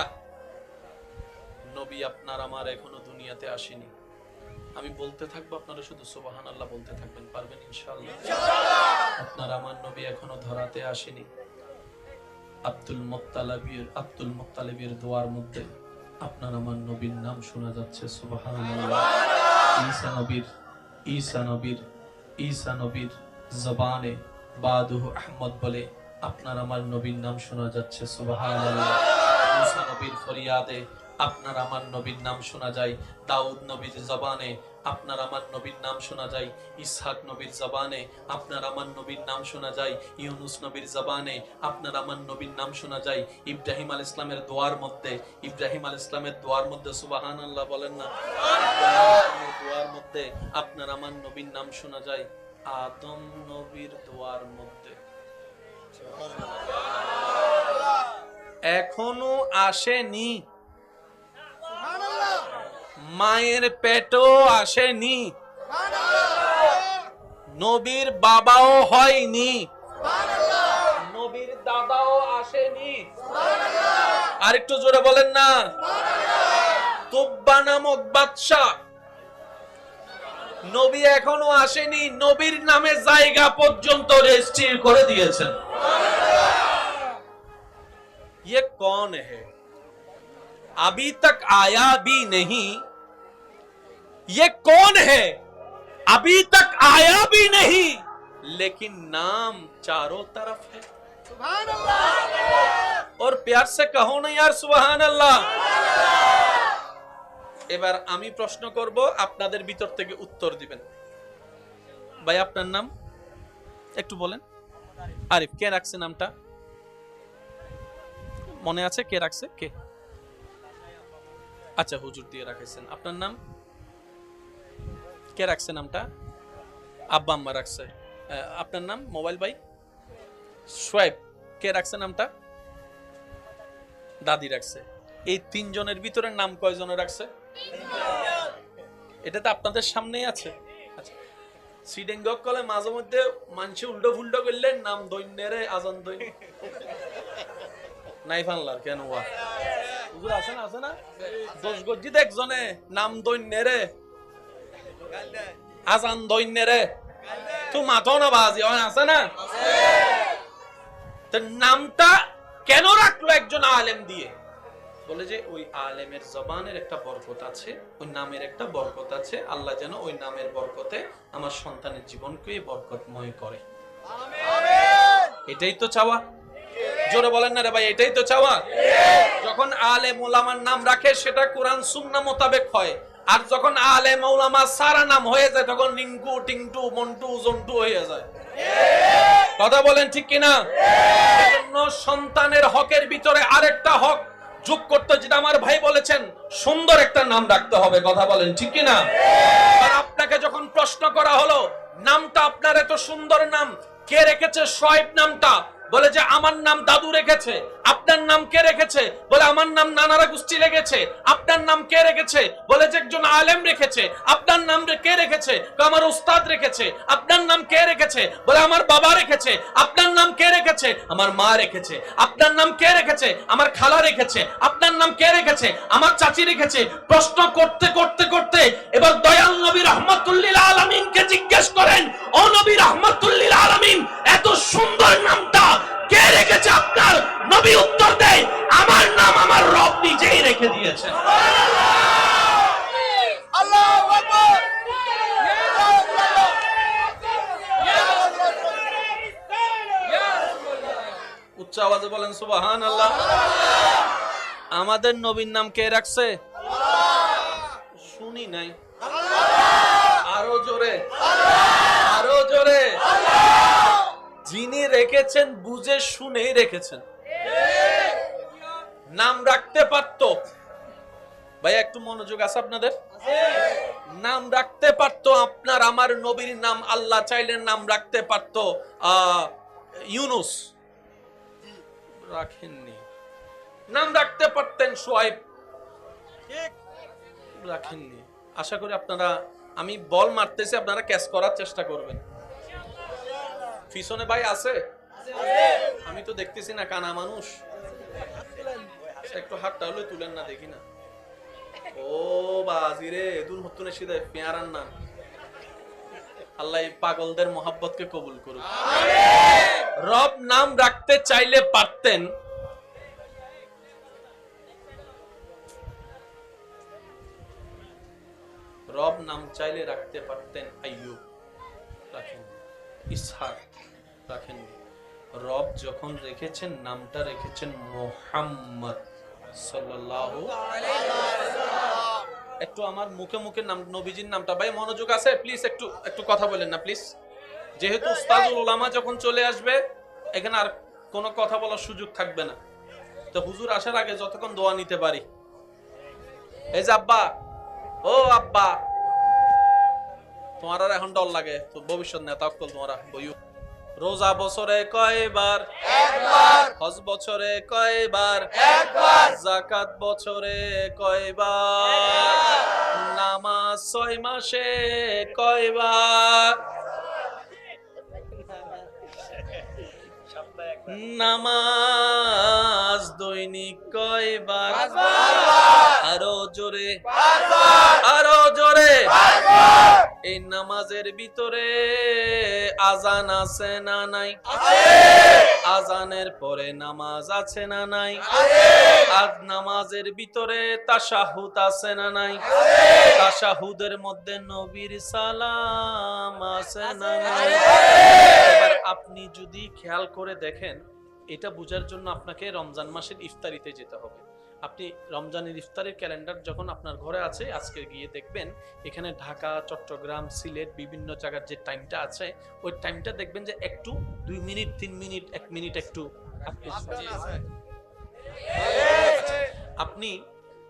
নবী আপনার আমার এখনো দুনিয়াতে আসেনি। আমি বলতে থাকবো, আপনারা শুধু সুবহানাল্লাহ বলতে থাকবেন, পারবেন ইনশাআল্লাহ? আপনার আমার নবী এখনো ধরাতে আসেনি। আব্দুল মুত্তালিবের দোয়ার মধ্যে আপনার আমার নবীর নাম শোনা যাচ্ছে, সুবহানাল্লাহ। ঈসা নবীর জবানে বাদুহু আহমদ বলে আপনার আমার নবীর নাম শোনা যাচ্ছে, সুবহানাল্লাহ। মুসা নবীর ফরিয়াদে আপনার আমার নবীর নাম শোনা যায়। দাউদ নবীর জবানে আপনার আমার নবীর নাম শোনা যায়। ইসহাক নবীর জবানে আপনার আমার নবীর নাম শোনা যায়। ইউনুস নবীর জবানে আপনার আমার নবীর নাম শোনা যায়। ইব্রাহিম আলাইহিস সালামের দোয়ার মধ্যে সুবহানাল্লাহ বলেন না, দোয়ার মধ্যে আপনার আমার নবীর নাম শোনা যায়। আদম নবীর দোয়ার মধ্যে এখনো আসেনি, মায়ের পেটও আসেনি, নবীর বাবাও হয়নি, নবীর দাদাও আসেনি। আর একটু জোরে বলেন না। তুব্বা নামক বাদশা, নবী এখনো আসেনি, নবীর নামে জায়গা পর্যন্ত রেজিস্ট্রি করে দিয়েছেন। ये कौन है? अभी तक आया भी नहीं। ये कौन है? अभी तक आया भी नहीं, लेकिन नाम चारों तरफ है। सुभान अल्लाह। और प्यार से कहो ना यार, सुभान अल्लाह। এবার আমি প্রশ্ন করব, আপনাদের ভিতর থেকে উত্তর দিবেন। ভাই আপনার নাম একটু বলেন। আরিফ। কে রাখছে নামটা? মনে আছে কে রাখছে? কে? আচ্ছা, হুজুর দিয়ে রাখাইছেন। আপনার নাম? কে রাখছে নামটা? আব্বা আম্মা রাখছে। আপনার নাম? মোবাইল ভাই সোয়েব। কে রাখছে নামটা? দাদি রাখছে। এই 3 জনের ভিতরে নাম কয়জনে রাখছে? এটা তো আপনাদের সামনেই আছে। আচ্ছা, সিডেঙ্গক কলে মাঝে মধ্যে মানুষ উল্টো ফুল্টো করলে নাম দৈন্যেরে আজান দৈন নাই ফানলার কেন ওয়া হুজুর আছে না 10 গজ্জিত একজনে নাম দৈন্যেরে আজান দৈন্যেরে তো মাথো না বাজি আছে না। তো নামটা কেন রাখলো একজন আলেম দিয়ে? বলে যে ওই আলেমের জবানের একটা বরকত আছে, ওই নামের একটা বরকত আছে। আল্লাহ যেন ওই নামের বরকতে আমার সন্তানের জীবনকে বরকতময় করে। এটাই তো চাওয়া। জোরে বলেন না রে ভাই, এটাই তো চাওয়া। যখন আলেম ওলামার নাম রাখে সেটা কোরআন সুন্নাহ মোতাবেক হয়। আর যখন আলেম ওলামা সারা নাম হয়ে যায় তখন রিঙ্কু টিংটু মন্টু জন্টু হয়ে যায়। কথা বলেন ঠিক কিনা? এজন্য সন্তানের হকের ভিতরে আরেকটা হক যোগ করতে, যেটা আমার ভাই বলেছেন, সুন্দর একটা নাম রাখতে হবে। কথা বলেন ঠিক কিনা? আর আপনাকে যখন প্রশ্ন করা হলো নামটা আপনার এত সুন্দর নাম কে রেখেছে, শোয়েব নামটা, বলে যে আমার নাম দাদু রেখেছে। আপনার নাম কে রেখেছে? বলে আমার নাম নানারা গোষ্ঠী লেগেছে। আপনার নাম কে রেখেছে? বলে যে একজন আলেম রেখেছে। আপনার নাম কে রেখেছে? আমার উস্তাদ রেখেছে। আপনার নাম কে রেখেছে? বলে আমার বাবা রেখেছে। আপনার নাম কে রেখেছে? আমার মা রেখেছে। আপনার নাম কে রেখেছে? আমার খালা রেখেছে। আপনার নাম কে রেখেছে? আমার চাচি রেখেছে। প্রশ্ন করতে করতে করতে এবার দয়াল নবী রাহমাতুল্লিল আলামিনকে জিজ্ঞেস করেন, ও নবী রাহমাতুল্লিল আলামিন, এত সুন্দর নামটা কে রেখেছে আপনার? নবী উত্তর দেয়, আমার নাম আমার রব নিজেই রেখে দিয়েছেন। আল্লাহু আকবার। উচ্চ আওয়াজে বলেন সুবহানাল্লাহ। আমাদের নবীর নাম কে রাখছে? শুনি নাই, আরো জোরে, আরো জোরে। যিনি রেখেছেন বুঝে শুনেই রেখেছেন। নাম রাখতে পারতো, ভাই একটু মনোযোগ আছে আপনাদের? নাম রাখতে পারতো আপনার আমার নবীর নাম, আল্লাহ চাইলে নাম রাখতে পারতো ইউনুস, রাখেননি। নাম রাখতে পারতেন শোয়েব, রাখেননি। আশা করি আপনারা, আমি বল মারতেছি, আপনারা ক্যাচ করার চেষ্টা করবেন। পিছনে ভাই আছে? আমি তো দেখতেছি না, কানা মানুষ। একটু হাতটা হলে তুলেন না, দেখি না। ও বাজিরে দুন হতুনে সিধে পেয়ারান না। আল্লাহ পাগলদের মোহাব্বতকে কবুল করুক। রব নাম রাখতে চাইলে পারতেন, রব নাম চাইলে রাখতে পারতেন আইয়ুব, রাখেন। ইসহাক রাখেননি। রব যখন রেখেছেন নামটা রেখেছেন মুহাম্মদ সাল্লাল্লাহু আলাইহি ওয়াসাল্লাম। একটু আমার মুখে মুখে নাম নবীজির নামটা, ভাই মনোযোগ আছে প্লিজ, একটু একটু কথা বলেন না প্লিজ। যেহেতু উস্তাদুল উলামা যখন চলে আসবে এখানে আর কোনো কথা বলার সুযোগ থাকবে না। তো হুজুর আসার আগে যতক্ষণ দোয়া নিতে পারি। এই যে আব্বা, ও আব্বা, তোমার আর এখন ডর লাগে তো ভবিষ্যৎ নেতা অক্কল তোমারা বইউ। রোজা বছরে কয়বার? একবার। হজ বছরে কয়বার? একবার। যাকাত বছরে কয়বার? নামাজ 6 মাসে কয়বার? নামাজ দৈনিক কয়বার? আরো জোরে, আরো জোরে। এই নামাজের ভিতরে আজান আছে না নাই? আজানের পরে নামাজ আছে না নাই? আজ নামাজের ভিতরে তাশাহুদ আছে না নাই? তাশাহুদের মধ্যে নবীর সালাম আছে না নাই? এবার আপনি যদি খেয়াল করে দেখেন, এটা বোঝার জন্য আপনাকে রমজান মাসের ইফতারিতে যেতে হবে। আপনি রমজানের ইফতারের ক্যালেন্ডার যখন আপনার ঘরে আছে, আজকে গিয়ে দেখবেন এখানে ঢাকা, চট্টগ্রাম, সিলেট বিভিন্ন জায়গার যে টাইমটা আছে, ওই টাইমটা দেখবেন যে একটু 2 মিনিট 3 মিনিট 1 মিনিট একটু আপনি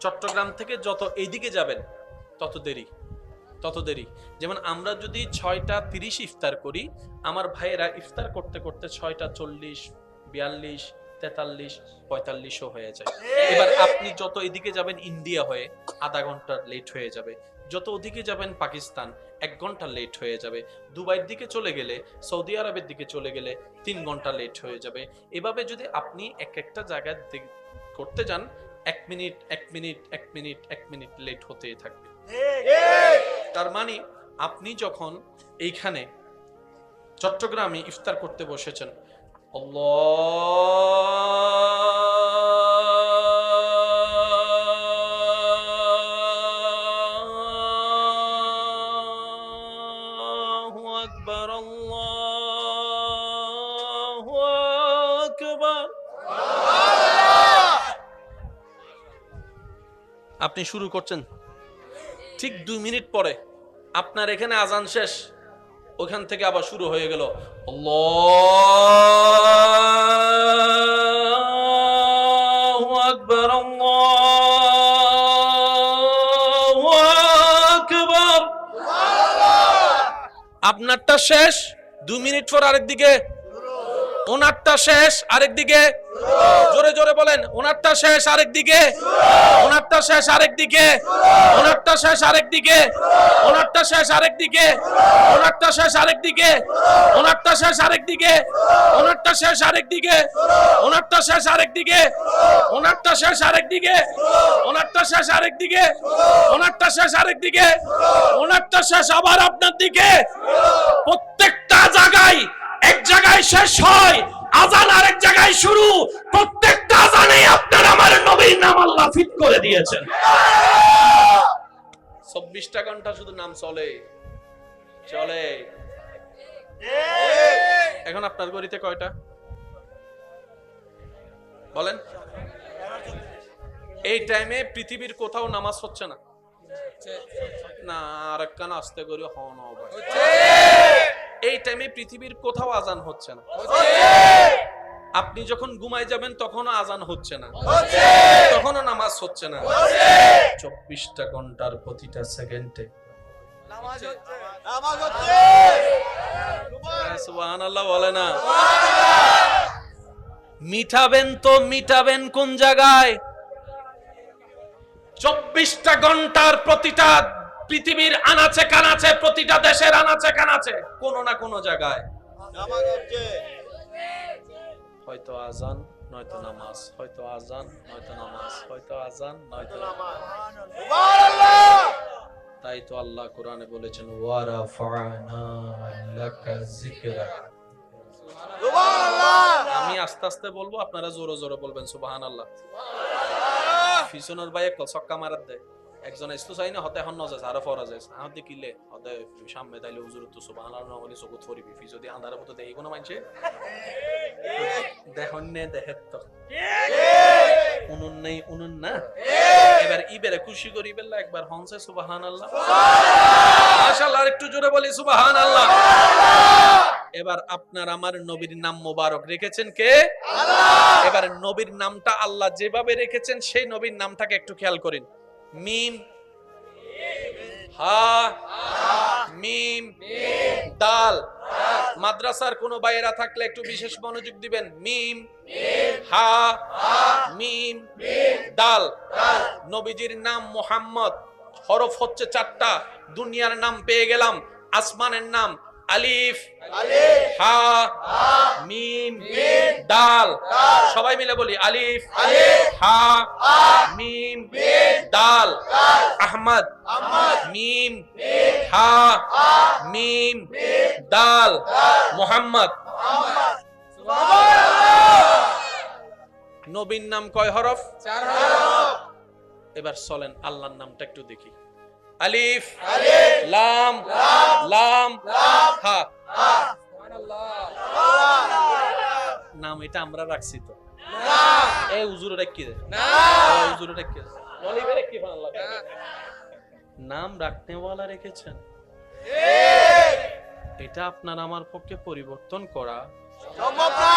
চট্টগ্রাম থেকে যত এইদিকে যাবেন তত দেরি, তত দেরি। যেমন আমরা যদি 6টা 30 ইফতার করি, আমার ভাইয়েরা ইফতার করতে করতে 6টা 40, 42, 43, 45 হয়ে যায়। এবার আপনি যত এদিকে যাবেন ইন্ডিয়া হয়ে আধা ঘন্টা লেট হয়ে যাবে, যত ওদিকে যাবেন পাকিস্তান 1 ঘন্টা লেট হয়ে যাবে, দুবাইয়ের দিকে চলে গেলে, সৌদি আরবের দিকে চলে গেলে 3 ঘন্টা লেট হয়ে যাবে। এভাবে যদি আপনি এক একটা জায়গায় করতে যান, 1 minute 1 minute 1 minute 1 minute late হতেই থাকবে। তার মানে আপনি যখন এইখানে চট্টগ্রামে ইফতার করতে বসেছেন, আল্লাহু আকবার, আল্লাহু আকবার, আপনি শুরু করছেন ঠিক 2 মিনিট পরে আপনার এখানে আজান শেষ, ওখান থেকে আবার শুরু হয়ে গেল আল্লাহু আকবার, আল্লাহু আকবার। আপনারটা শেষ, 2 মিনিট পর আরেকদিকে, ওনারটা শেষ আরেকদিকে, জোরে জোরে বলেন, ওনারটা শেষ আরেকদিকে, ওনারটা শেষ আরেকদিকে, ওনারটা শেষ আরেকদিকে, ওনারটা শেষ আরেকদিকে, ওনারটা শেষ আরেকদিকে, ওনারটা শেষ আরেকদিকে, ওনারটা শেষ আরেকদিকে, ওনারটা শেষ আরেকদিকে, ওনারটা শেষ আরেকদিকে, ওনারটা শেষ আরেকদিকে, ওনারটা শেষ আরেকদিকে, ওনারটা শেষ আবার আপনার দিকে। প্রত্যেকটা জায়গায়, এক জায়গায় শেষ হয় আজান, আরেক জায়গায় শুরু। প্রত্যেকটা আজানে আপনার আমার নবীর নাম আল্লাহ ফিট করে দিয়েছেন। 24টা ঘন্টা শুধু নাম চলে চলে। এখন আপনার গড়িতে কয়টা বলেন? এই টাইমে পৃথিবীর কোথাও নামাজ হচ্ছে না, না আরেক কান আস্তে করে হন। এই টাইমে পৃথিবীর কোথাও আজান হচ্ছে না। আপনি যখন ঘুমায় যাবেন তখনও আজান হচ্ছে না, তখনও নামাজ হচ্ছে না। 24টা ঘন্টার প্রতিটা সেকেন্ডে নামাজ হচ্ছে। সুবহানাল্লাহ বলে না? মিটাবেন তো মিটাবেন কোন জায়গায়? 24টা ঘন্টার প্রতিটা পৃথিবীর আনাচে কানাচে, প্রতিটা দেশের আনাচে কানাচে কোন না কোন জায়গায় নামাজ হচ্ছে। হয়তো আজান নয়তো নামাজ, হয়তো আজান নয়তো নামাজ, হয়তো আজান নয়তো নামাজ। সুবহানাল্লাহ। তাই তো আল্লাহ কোরআনে বলেছেন ওয়ারাফা'না লাকা যিকরা। সুবহানাল্লাহ। আমি আস্তে আস্তে বলবো, আপনারা জোরে জোরে বলবেন সুবহানাল্লাহ। পিছনের ভাই এক ছক্কা মারাত দেয়, একজন ইস্তু চাই না হতে এখন নজে আরো ফরা যায় আহতে কিলে হতে সামনে তাইলে হুজুর তো সুবহানাল্লাহ নবলি চকুত ফরিবি ফি যদি আন্ধারের মতো দেই কোন মানছে দেখুন নে দেখেত তো উনুন নাই উনুন না। এবার ইবেরে খুশি করি বেলা একবার হনছে সুবহানাল্লাহ মাশাআল্লাহ, একটু জোরে বলি সুবহানাল্লাহ। এবার আপনার আমার নবীর নাম মোবারক রেখেছেন কে? আল্লাহ। এবার নবীর নামটা আল্লাহ যেভাবে রেখেছেন সেই নবীর নামটাকে একটু খেয়াল করেন। মিম হা মিম দাল। মাদ্রাসার কোন বাইরা থাকলে একটু বিশেষ মনোযোগ দিবেন। মিম হা মিম দাল। নবীজির নাম মুহাম্মদ, হরফ হচ্ছে 4টা। দুনিয়ার নাম পেয়ে গেলাম, আসমানের নাম আলিফ হা মিম দাল। সবাই মিলে বলি আলিফ হা মিম দাল। আহমদ মিম হা মিম দাল। মুহাম্মদ। নবীর নাম কয় হরফ? 4 হরফ। এবার চলেন আল্লাহর নামটা একটু দেখি। আলিফ লাম লাম হা। নাম এটা আমরা রাখছি তো না? এই হুজুরে রাখি দে না, হুজুরে রাখি দে বলিবে রাখি আল্লাহ নাম রাখনেওয়ালা রেখেছেন। এটা আপনার আমার পক্ষে পরিবর্তন করা সম্ভব না।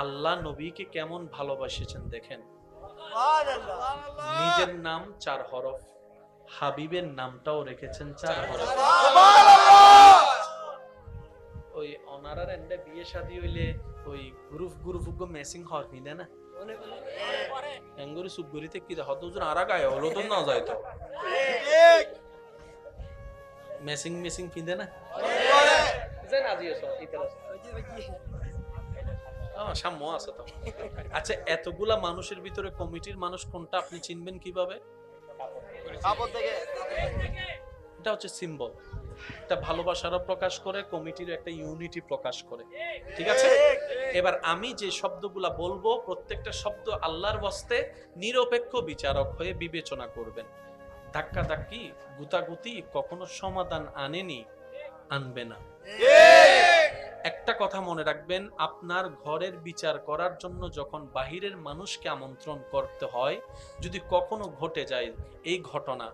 আল্লাহ নবীকে কেমন ভালোবাসেছেন দেখেন। সুবহানাল্লাহ। নিজের নাম 4 হরফ, হাবিবের নামটাও রেখেছেন 4 হরফ। সুবহানাল্লাহ। ওই অনারার এন্ডে বিয়ে শাদী হইলে ওই গ্রুপ ম্যাচিং হওয়ার নিদে না এঙ্গুরি সুবগুরিতে কি হত হুজুর আরা গায়ে হলো তো না যায় তো ঠিক। ম্যাচিং ফিন্দে না করে। যে না দিয়েছ ইতারা সাম্য আছে তো। আচ্ছা, এতগুলা মানুষের ভিতরে কমিটির মানুষ কোনটা আপনি চিনবেন কিভাবে? কাপড় থেকে। এটা হচ্ছে সিম্বল, এটা ভালোবাসারও প্রকাশ করে, কমিটির একটা ইউনিটি প্রকাশ করে। ঠিক আছে, এবার আমি যে শব্দগুলা বলবো প্রত্যেকটা শব্দ আল্লাহর ওয়াস্তে নিরপেক্ষ বিচারক হয়ে বিবেচনা করবেন। ধাক্কা ধাক্কি গুতাগুতি কখনো সমাধান আনেনি, আনবে না। একটা কথা মনে রাখবেন, আপনার ঘরের বিচার করার জন্য যখন বাহিরের মানুষকে আমন্ত্রণ করতে হয়, যদি কখনো ঘটে যায় এই ঘটনা,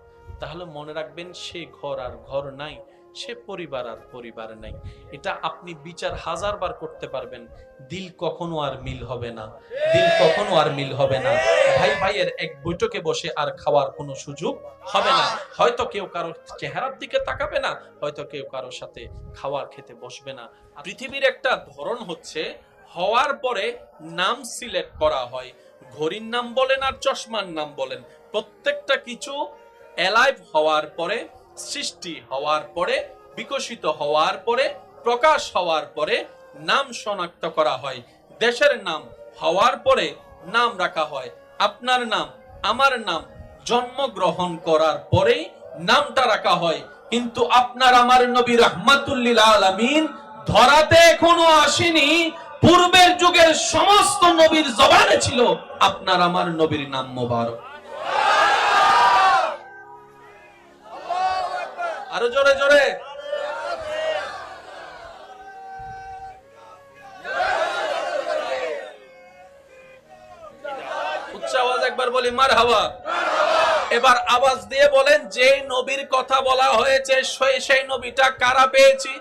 তাহলে মনে রাখবেন সে ঘর আর ঘর নাই, সে পরিবার আর পরিবার নাই। এটা আপনি বিচার হাজারবার করতে পারবেন, দিল কখনো আর মিল হবে না, দিল কখনো আর মিল হবে না। ভাই ভাইয়ের এক বৈঠকে বসে আর খাওয়ার কোনো সুযোগ হবে না। হয়তো কেউ কারো চেহারার দিকে তাকাবে না, হয়তো কেউ কারো সাথে খাওয়ার খেতে বসবে না। পৃথিবীর একটা ধরন হচ্ছে হওয়ার পরে নাম সিলেক্ট করা হয়। ঘড়ির নাম বলেন আর চশমার নাম বলেন, প্রত্যেকটা কিছু অ্যালাইভ হওয়ার পরে, সৃষ্টি হওয়ার পরে, বিকশিত হওয়ার পরে, প্রকাশ হওয়ার পরে নাম শনাক্ত করা হয়। দেশের নাম হওয়ার পরে নাম রাখা হয়। আপনার নাম, আমার নাম জন্মগ্রহণ করার পরে নামটা রাখা হয়। কিন্তু আপনার আমার নবী রাহমাতুল লিল আলামিন ধরাতে এখনো আসেনি, পূর্বের যুগের সমস্ত নবীর জবানে ছিল আপনার আমার নবীর নাম মোবারক। আরো জোরে জোরে। উচ্চ আওয়াজ একবার বলি মারহাবা। এবার আওয়াজ দিয়ে বলেন, যে নবীর কথা বলা হয়েছে সেই নবীটা কারা পেয়েছি?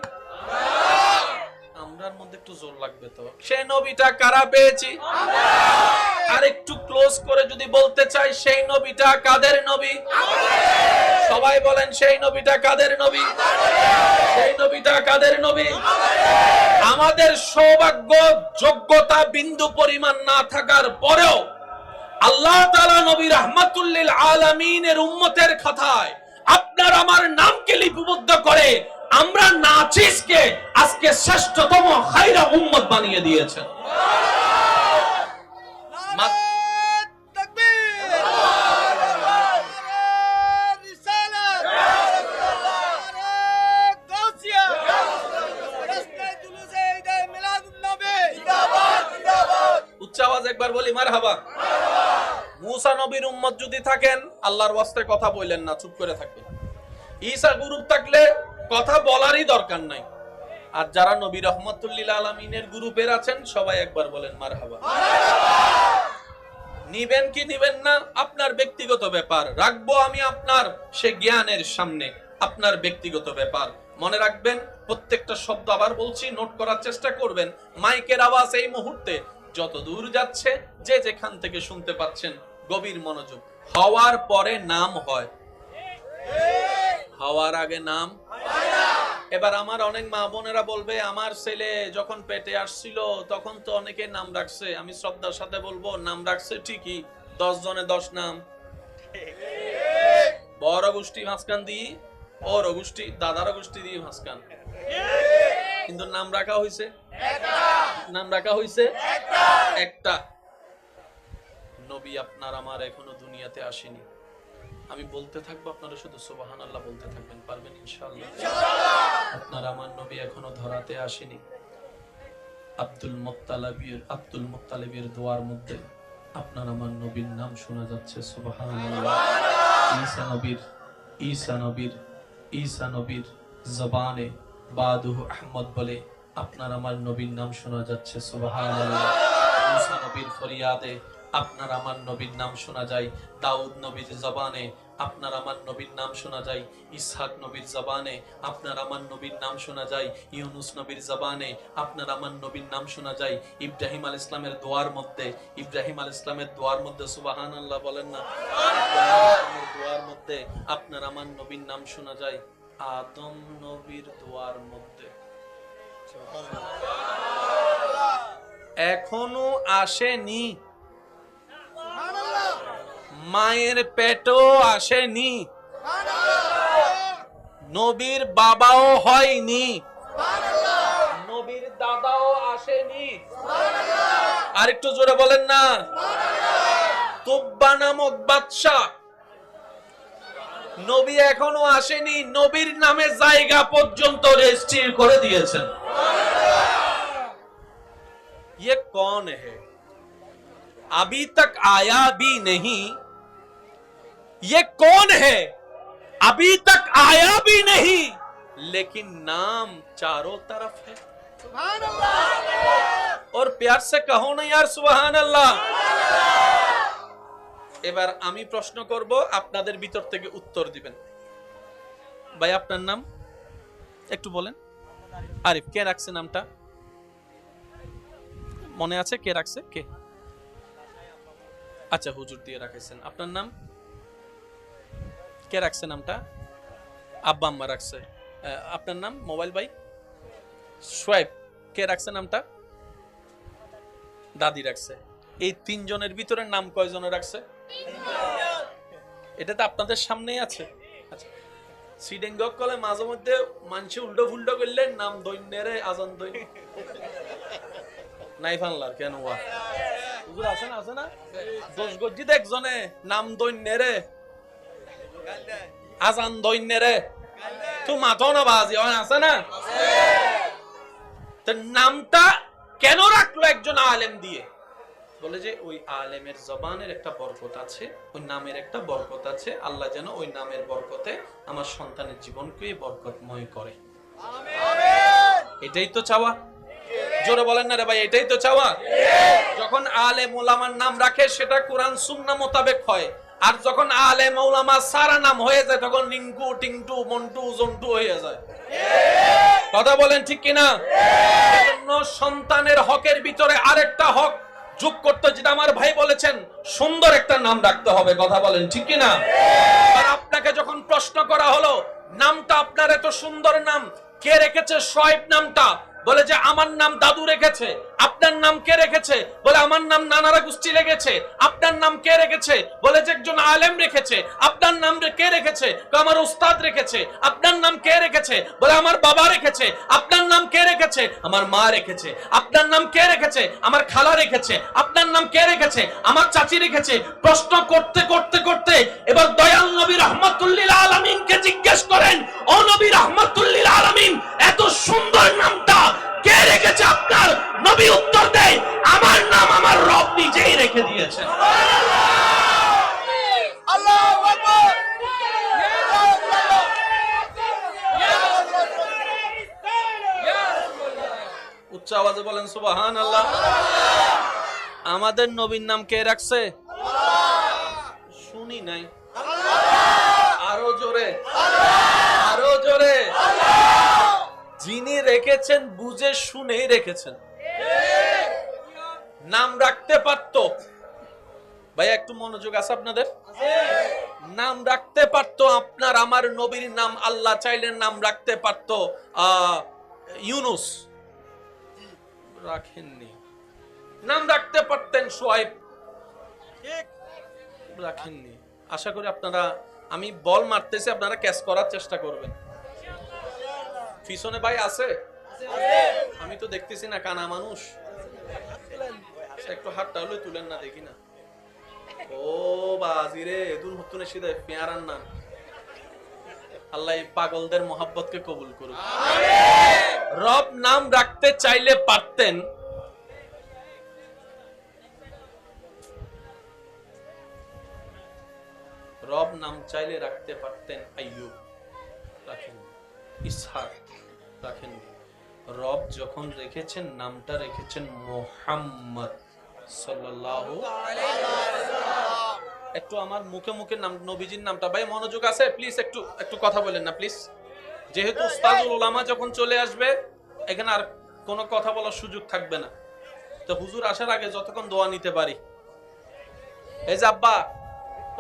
আমরার মধ্যে একটু জোর লাগবে তো। সেই নবীটা কারা পেয়েছি? আর একটু ক্লোজ করে যদি বলতে চাই, সেই নবীটা কাদের নবী? সবাই বলেন, সেই নবীটা কাদের নবী? সেই নবীটা কাদের নবী? আমাদের সৌভাগ্য যোগ্যতা বিন্দু পরিমাণ না থাকার পরেও আল্লাহ তাআলা নবী রাহমাতুল লিল আলামিনের উম্মতের খাতায় আপনার আমার নামকে লিপিবদ্ধ করে আমরা নাচিসকে আজকে শ্রেষ্ঠতম খায়রা উম্মত বানিয়ে দিয়েছেন। উচ্চ আওয়াজ একবার বলি মারহাবা। মুসা নবীর উম্মত যদি থাকেন, আল্লাহর ওয়াস্তে কথা বললেন না, চুপ করে থাকবেন। ঈসা গ্রুপ থাকলে কথা বলারই দরকার নাই। আর যারা নবী রাহমাতুল লিল আলামিনের গ্রুপের আছেন, সবাই একবার বলেন মারহাবা। নিবেন কি নিবেন না আপনার ব্যক্তিগত ব্যাপার, রাখবো আমি আপনার সে জ্ঞানের সামনে, আপনার ব্যক্তিগত ব্যাপার। মনে রাখবেন, প্রত্যেকটা শব্দ আবার বলছি, নোট করার চেষ্টা করবেন। মাইকের আওয়াজ এই মুহূর্তে যত দূর যাচ্ছে, যে যেখান থেকে শুনতে পাচ্ছেন, গভীর মনোযোগ। হওয়ার পরে নাম হয়, হওয়ার আগে নাম। এবার আমার অনেক মা বোনেরা বলবে, আমার ছেলে যখন পেটে আসছিল তখন তো অনেকে নাম রাখছে। আমি শ্রদ্ধার সাথে বলবো, নাম রাখছে ঠিকই, 10 জনে 10 নাম। বড় গোষ্ঠী মাঝখান দিয়ে, ওর গোষ্ঠী, দাদার গোষ্ঠী দিয়ে মাঝখান, কিন্তু নাম রাখা হয়েছে নাম রাখা হয়েছে একটা। নবী আপনার আমার এখনো দুনিয়াতে আসেনি। আমি বলতে থাকবো, আপনারা শুধু সুবহানাল্লাহ বলতে থাকবেন, পারবেন ইনশাআল্লাহ? আপনার আমার নবী এখনো ধরাতে আসেনি। আব্দুল মুত্তালিবের দোয়ার মধ্যে আপনার আমার নবীর নাম শোনা যাচ্ছে, সুবহানাল্লাহ। ঈসা নবীর জবানে বাদুহু আহমদ বলে আপনার আমার নবীর নাম শোনা যাচ্ছে, সুবহানাল্লাহ। মুসা নবীর ফরিয়াদে আপনার আমার নবীর নাম শোনা যায়। দাউদ নবীর জবানে আপনার আমার নবীর নাম শোনা যায়। ইসহাক নবীর জবানে আপনার আমার নবীর নাম শোনা যায়। ইউনুস নবীর জবানে আপনার আমার নবীর নাম শোনা যায়। ইব্রাহিম আলাইহিস সালামের দোয়ার মধ্যে সুবহানাল্লাহ বলেন না, দোয়ার মধ্যে আপনার আমার নবীর নাম শোনা যায়। আদম নবীর দোয়ার মধ্যে এখনো আসেনি, মায়ের পেটও আসেনি, নবীর বাবাও হয়নি, নবীর দাদাও আসেনি। আর একটু জোরে বলেন না। তুব্বা নামক বাদশা, নবী এখনো আসেনি, নবীর নামে জায়গা পর্যন্ত রেজিস্ট্রি করে দিয়েছেন। ये कौन है? अभी तक आया भी नहीं। ये कौन है? अभी तक आया भी नहीं, लेकिन नाम चारों तरफ है। सुभान अल्लाह। और प्यार से कहो ना यार, सुभान अल्लाह। এবার আমি প্রশ্ন করব, আপনাদের ভিতর থেকে উত্তর দিবেন। ভাই আপনার নাম একটু বলেন। আরিফ। কে রাখছে নামটা? মনে আছে কে রাখছে? কে? আচ্ছা, হুজুর দিয়ে রাখাইছেন। আপনার নাম? কে রাখছে নামটা? আব্বা আম্মা রাখছে। আপনার নাম? মোবাইল ভাই। সোয়েব। কে রাখছে নামটা? দাদি রাখছে। এই তিনজনের ভিতরে নাম কয়জনে রাখছে? এটা তো আপনাদের সামনেই আছে। আচ্ছা, সিডেঙ্গক কলে মাঝে মধ্যে মানুষ উল্টো ফুল্টো করলে নাম দৈন্যেরে আজান দই নাই ফানলার কেন ওয়া হুজুর আছে না? আছে না? দোষ গজ্জিত একজনে নাম দৈন্যেরে আজান দৈন্যেরে তো মাথো না বাজি আছে না? তো নামটা কেন রাখলো একজন আলেম দিয়ে? বলে যে ওই আলেমের জবানের একটা বরকত আছে, ওই নামের একটা বরকত আছে। আল্লাহ যেন ওই নামের বরকতে আমার সন্তানের জীবনকে বরকতময় করে। এটাই তো চাওয়া। জোরে বলেন না রে ভাই, এটাই তো চাওয়া। যখন আলেম ওলামার নাম রাখে সেটা কোরআন সুন্নাহ মোতাবেক হয়, আর যখন আলেম ওলামা সারা নাম হয়ে যায় তখন রিঙ্কু টিঙ্কু মন্টু জন্টু হয়ে যায়। কথা বলেন ঠিক কিনা? এজন্য সন্তানের হকের ভিতরে আরেকটা হক যোগ করতে, যেটা আমার ভাই বলেছেন, সুন্দর একটা নাম রাখতে হবে। কথা বলেন ঠিক কিনা? আর আপনাকে যখন প্রশ্ন করা হলো নামটা আপনার এত সুন্দর নাম কে রেখেছে, সোয়েব নামটা, বলে যে আমার নাম দাদু রেখেছে। আপনার নাম কে রেখেছে? বলে আমার নাম নানারা গোষ্ঠী রেখেছে। আপনার নাম কে রেখেছে? বলে যে একজন আলেম রেখেছে। আপনার নাম কে রেখেছে? আমার উস্তাদ রেখেছে। আপনার নাম কে রেখেছে? বলে আমার বাবা রেখেছে। আপনার নাম কে রেখেছে? আমার মা রেখেছে। আপনার নাম কে রেখেছে? আমার খালা রেখেছে। আপনার নাম কে রেখেছে? আমার চাচি রেখেছে। প্রশ্ন করতে করতে করতে এবার দয়াল নবী রাহমাতুল্লিল আলামিনকে জিজ্ঞেস করেন, ও নবী রাহমাতুল্লিল আলামিন, এত সুন্দর নামটা কে রেখেছে আপনার? নবী উত্তর দেয়, আমার নাম আমার রব নিজেই রেখে দিয়েছেন। আল্লাহু আকবার। উচ্চ আওয়াজে বলেন সুবহানাল্লাহ। আমাদের নবীর নাম কে রাখছে? শুনি নাই। আরো জোরে, আরো জোরে। যিনি রেখেছেন বুঝে শুনেই রেখেছেন। নাম রাখতে পারতো, ভাই একটু মনোযোগ আছে আপনাদের? নাম রাখতে পারতো আপনার আমার নবীর নাম। আল্লাহ চাইলে নাম রাখতে পারতো ইউনুস, রাখেননি। নাম রাখতে পারতেন সোয়েব, রাখেননি। আশা করি আপনারা, আমি বল মারতেছি, আপনারা ক্যাচ করার চেষ্টা করবেন। পিছনে ভাই আছে? আমি তো দেখতেছি না, কানা মানুষ। একটু হাতটা হলে তুলেন না, দেখি না। ও বাজিরে দুল হতুনে সিধে পেয়ারান না। আল্লাহ এই পাগলদের মোহাব্বতকে কবুল করুক। রব নাম রাখতে চাইলে পারতেন, রব নাম চাইলে রাখতে পারতেন আইয়ুব, রাখেন। ইসহাক রাখেন। রব যখন রেখেছেন নামটা রেখেছেন মুহাম্মদ সাল্লাল্লাহু আলাইহি ওয়াসাল্লাম। একটু আমার মুখে মুখে নাম নবীজির নামটা, ভাই মনোযোগ আছে প্লিজ, একটু একটু কথা বলেন না প্লিজ। যেহেতু উস্তাদুল উলামা যখন চলে আসবে এখানে আর কোনো কথা বলার সুযোগ থাকবে না। তো হুজুর আসার আগে যতক্ষণ দোয়া নিতে পারি। এই যে আব্বা,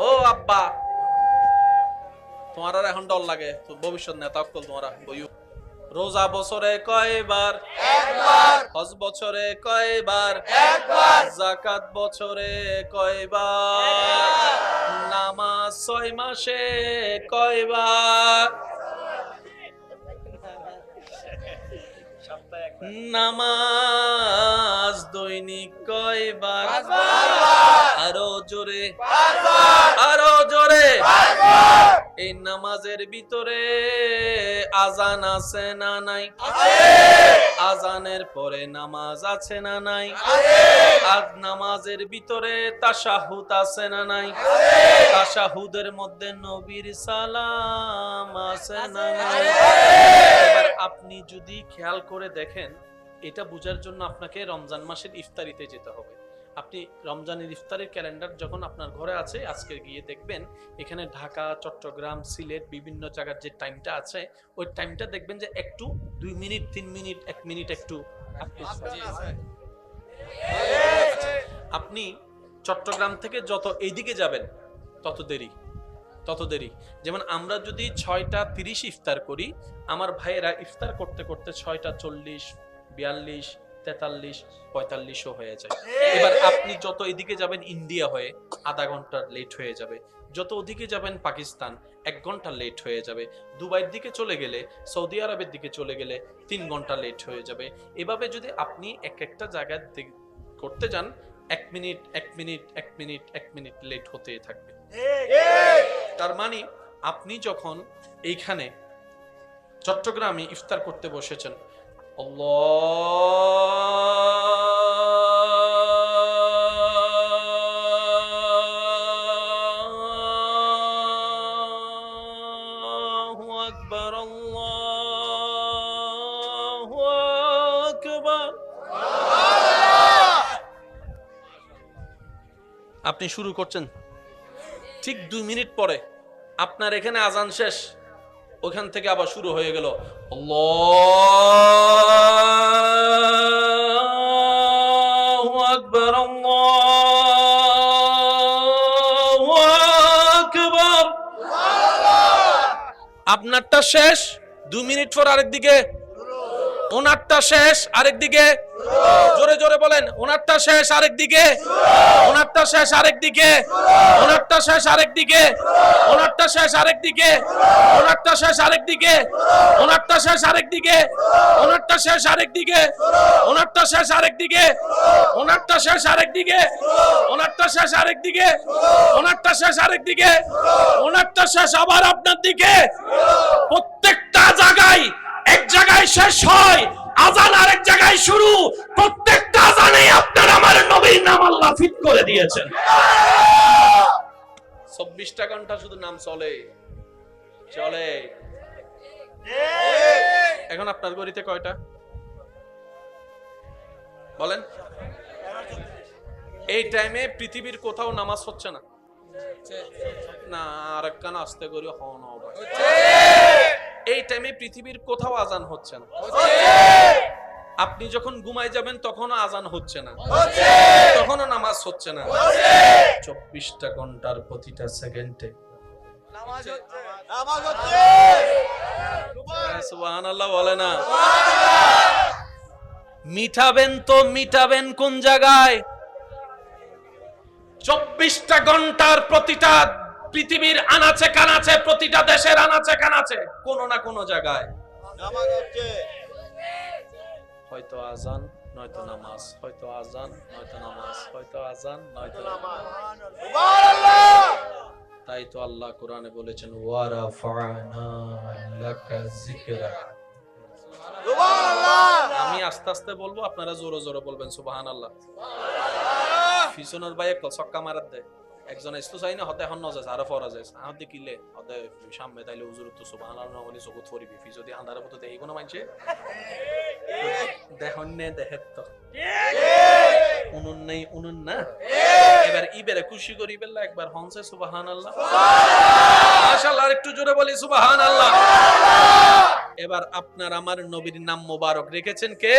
ও আব্বা, তোমার আর এখন ডর লাগে তো ভবিষ্যৎ নেতা অকল তোমারা বইও। রোজা বছরে কয়বার? একবার। হজ বছরে কয়বার? একবার। যাকাত বছরে কয়বার? নামাজ 6 মাসে কয়বার? নামাজ দৈনিক কয়বার? আরো জোরে, আরো জোরে। এই নামাজের ভিতরে আজান আছে না নাই? আজানের পরে নামাজ আছে না নাই? আজ নামাজের ভিতরে তাশাহুদ আছে না নাই? তাশাহুদের মধ্যে নবীর সালাম আছে না নাই? এবার আপনি যদি খেয়াল করে দেখেন, এটা বোঝার জন্য আপনাকে রমজান মাসের ইফতারিতে যেতে হবে। আপনি রমজানের ইফতারের ক্যালেন্ডার যখন আপনার ঘরে আছে, আজকে গিয়ে দেখবেন এখানে ঢাকা, চট্টগ্রাম, সিলেট বিভিন্ন জায়গার যে টাইমটা আছে, ওই টাইমটা দেখবেন যে একটু 2 মিনিট 3 মিনিট 1 মিনিট একটু আপনি চট্টগ্রাম থেকে যত এইদিকে যাবেন তত দেরি। যেমন আমরা যদি 6টা 30 ইফতার করি, আমার ভাইয়েরা ইফতার করতে করতে 6টা 40, 42, 43, 45ও হয়ে যায়। এবার আপনি যত এদিকে যাবেন ইন্ডিয়া হয়ে আধা ঘন্টা লেট হয়ে যাবে, যত ওদিকে যাবেন পাকিস্তান 1 ঘন্টা লেট হয়ে যাবে, দুবাইয়ের দিকে চলে গেলে, সৌদি আরবের দিকে চলে গেলে 3 ঘন্টা লেট হয়ে যাবে। এভাবে যদি আপনি একটা জায়গায় করতে যান, 1 minute 1 minute 1 minute 1 minute late হতে থাকবে। তার মানে আপনি যখন এইখানে চট্টগ্রামে ইফতার করতে বসেছেন, আল্লাহু আকবার, আল্লাহু আকবার, আপনি শুরু করছেন, ঠিক 2 মিনিট পরে আপনার এখানে আজান শেষ, ওখান থেকে আবার শুরু হয়ে গেল আল্লাহু আকবার, আল্লাহু আকবার। আপনারটা শেষ, 2 মিনিট পর আরেকদিকে, ওনারটা শেষ আরেকদিকে, জোরে জোরে বলেন, ওনারটা শেষ আরেকদিকে, ওনারটা শেষ আরেকদিকে, ওনারটা শেষ আরেকদিকে, ওনারটা শেষ আরেকদিকে, ওনারটা শেষ আরেকদিকে, ওনারটা শেষ আরেকদিকে, ওনারটা শেষ আরেকদিকে, ওনারটা শেষ আরেকদিকে, ওনারটা শেষ আরেকদিকে, ওনারটা শেষ আরেকদিকে, ওনারটা শেষ আরেকদিকে, ওনারটা শেষ আবার আপনার দিকে। প্রত্যেকটা জায়গায়, এক জায়গায় শেষ হয় আজান, আরেক জায়গায় শুরু। প্রত্যেকটা আজানে আপনার আমার নবীর নাম আল্লাহ ফিট করে দিয়েছেন। 24টা ঘন্টা শুধু নাম চলে। এখন আপনার গড়িতে কয়টা বলেন? এই টাইমে পৃথিবীর কোথাও নামাজ হচ্ছে না, না আরেকখান আসতে করি হন। এই টাইমে পৃথিবীর কোথাও আজান হচ্ছে না। আপনি যখন ঘুমায় যাবেন তখনও আজান হচ্ছে না, তখনও নামাজ হচ্ছে না। 24টা ঘন্টার প্রতিটা সেকেন্ডে সুবহানাল্লাহ বলে না? মিটাবেন তো মিটাবেন কোন জায়গায়? 24টা ঘন্টার প্রতিটা পৃথিবীর আনাচে কানাচে, প্রতিটা দেশের আনাচে কানাচে কোন না কোন জায়গায় হয়তো আজান নয়তো নামাজ, হয়তো আজান নয়তো নামাজ, হয়তো আজান নয়তো নামাজ। তাই তো আল্লাহ কোরআনে বলেছেন ওয়া রাফা'না লাকা যিকরাক। আমি আস্তে আস্তে বলবো, আপনারা জোরে জোরে বলবেন সুবহানাল্লাহ। পিছনের ভাই ছক্কা মারার দেয়, একজন ইস্তু চাই না হতে এখন নজে আরো ফরা যায় আর দেখিলে হতে সামনে তাইলে হুজুর তো সুবহানাল্লাহ বলি জগৎ ফরিবি ফি যদি আন্ধারে মতো দেই কোন মানছে দেখুন নে দেখেন তো উনুন নাই উনুন না। এবার ইবেরে খুশি করি বেলা একবার হনছে সুবহানাল্লাহ, মাশাআল্লাহ, একটু জোরে বলি সুবহানাল্লাহ। এবার আপনার আমার নবীর নাম মোবারক রেখেছেন কে?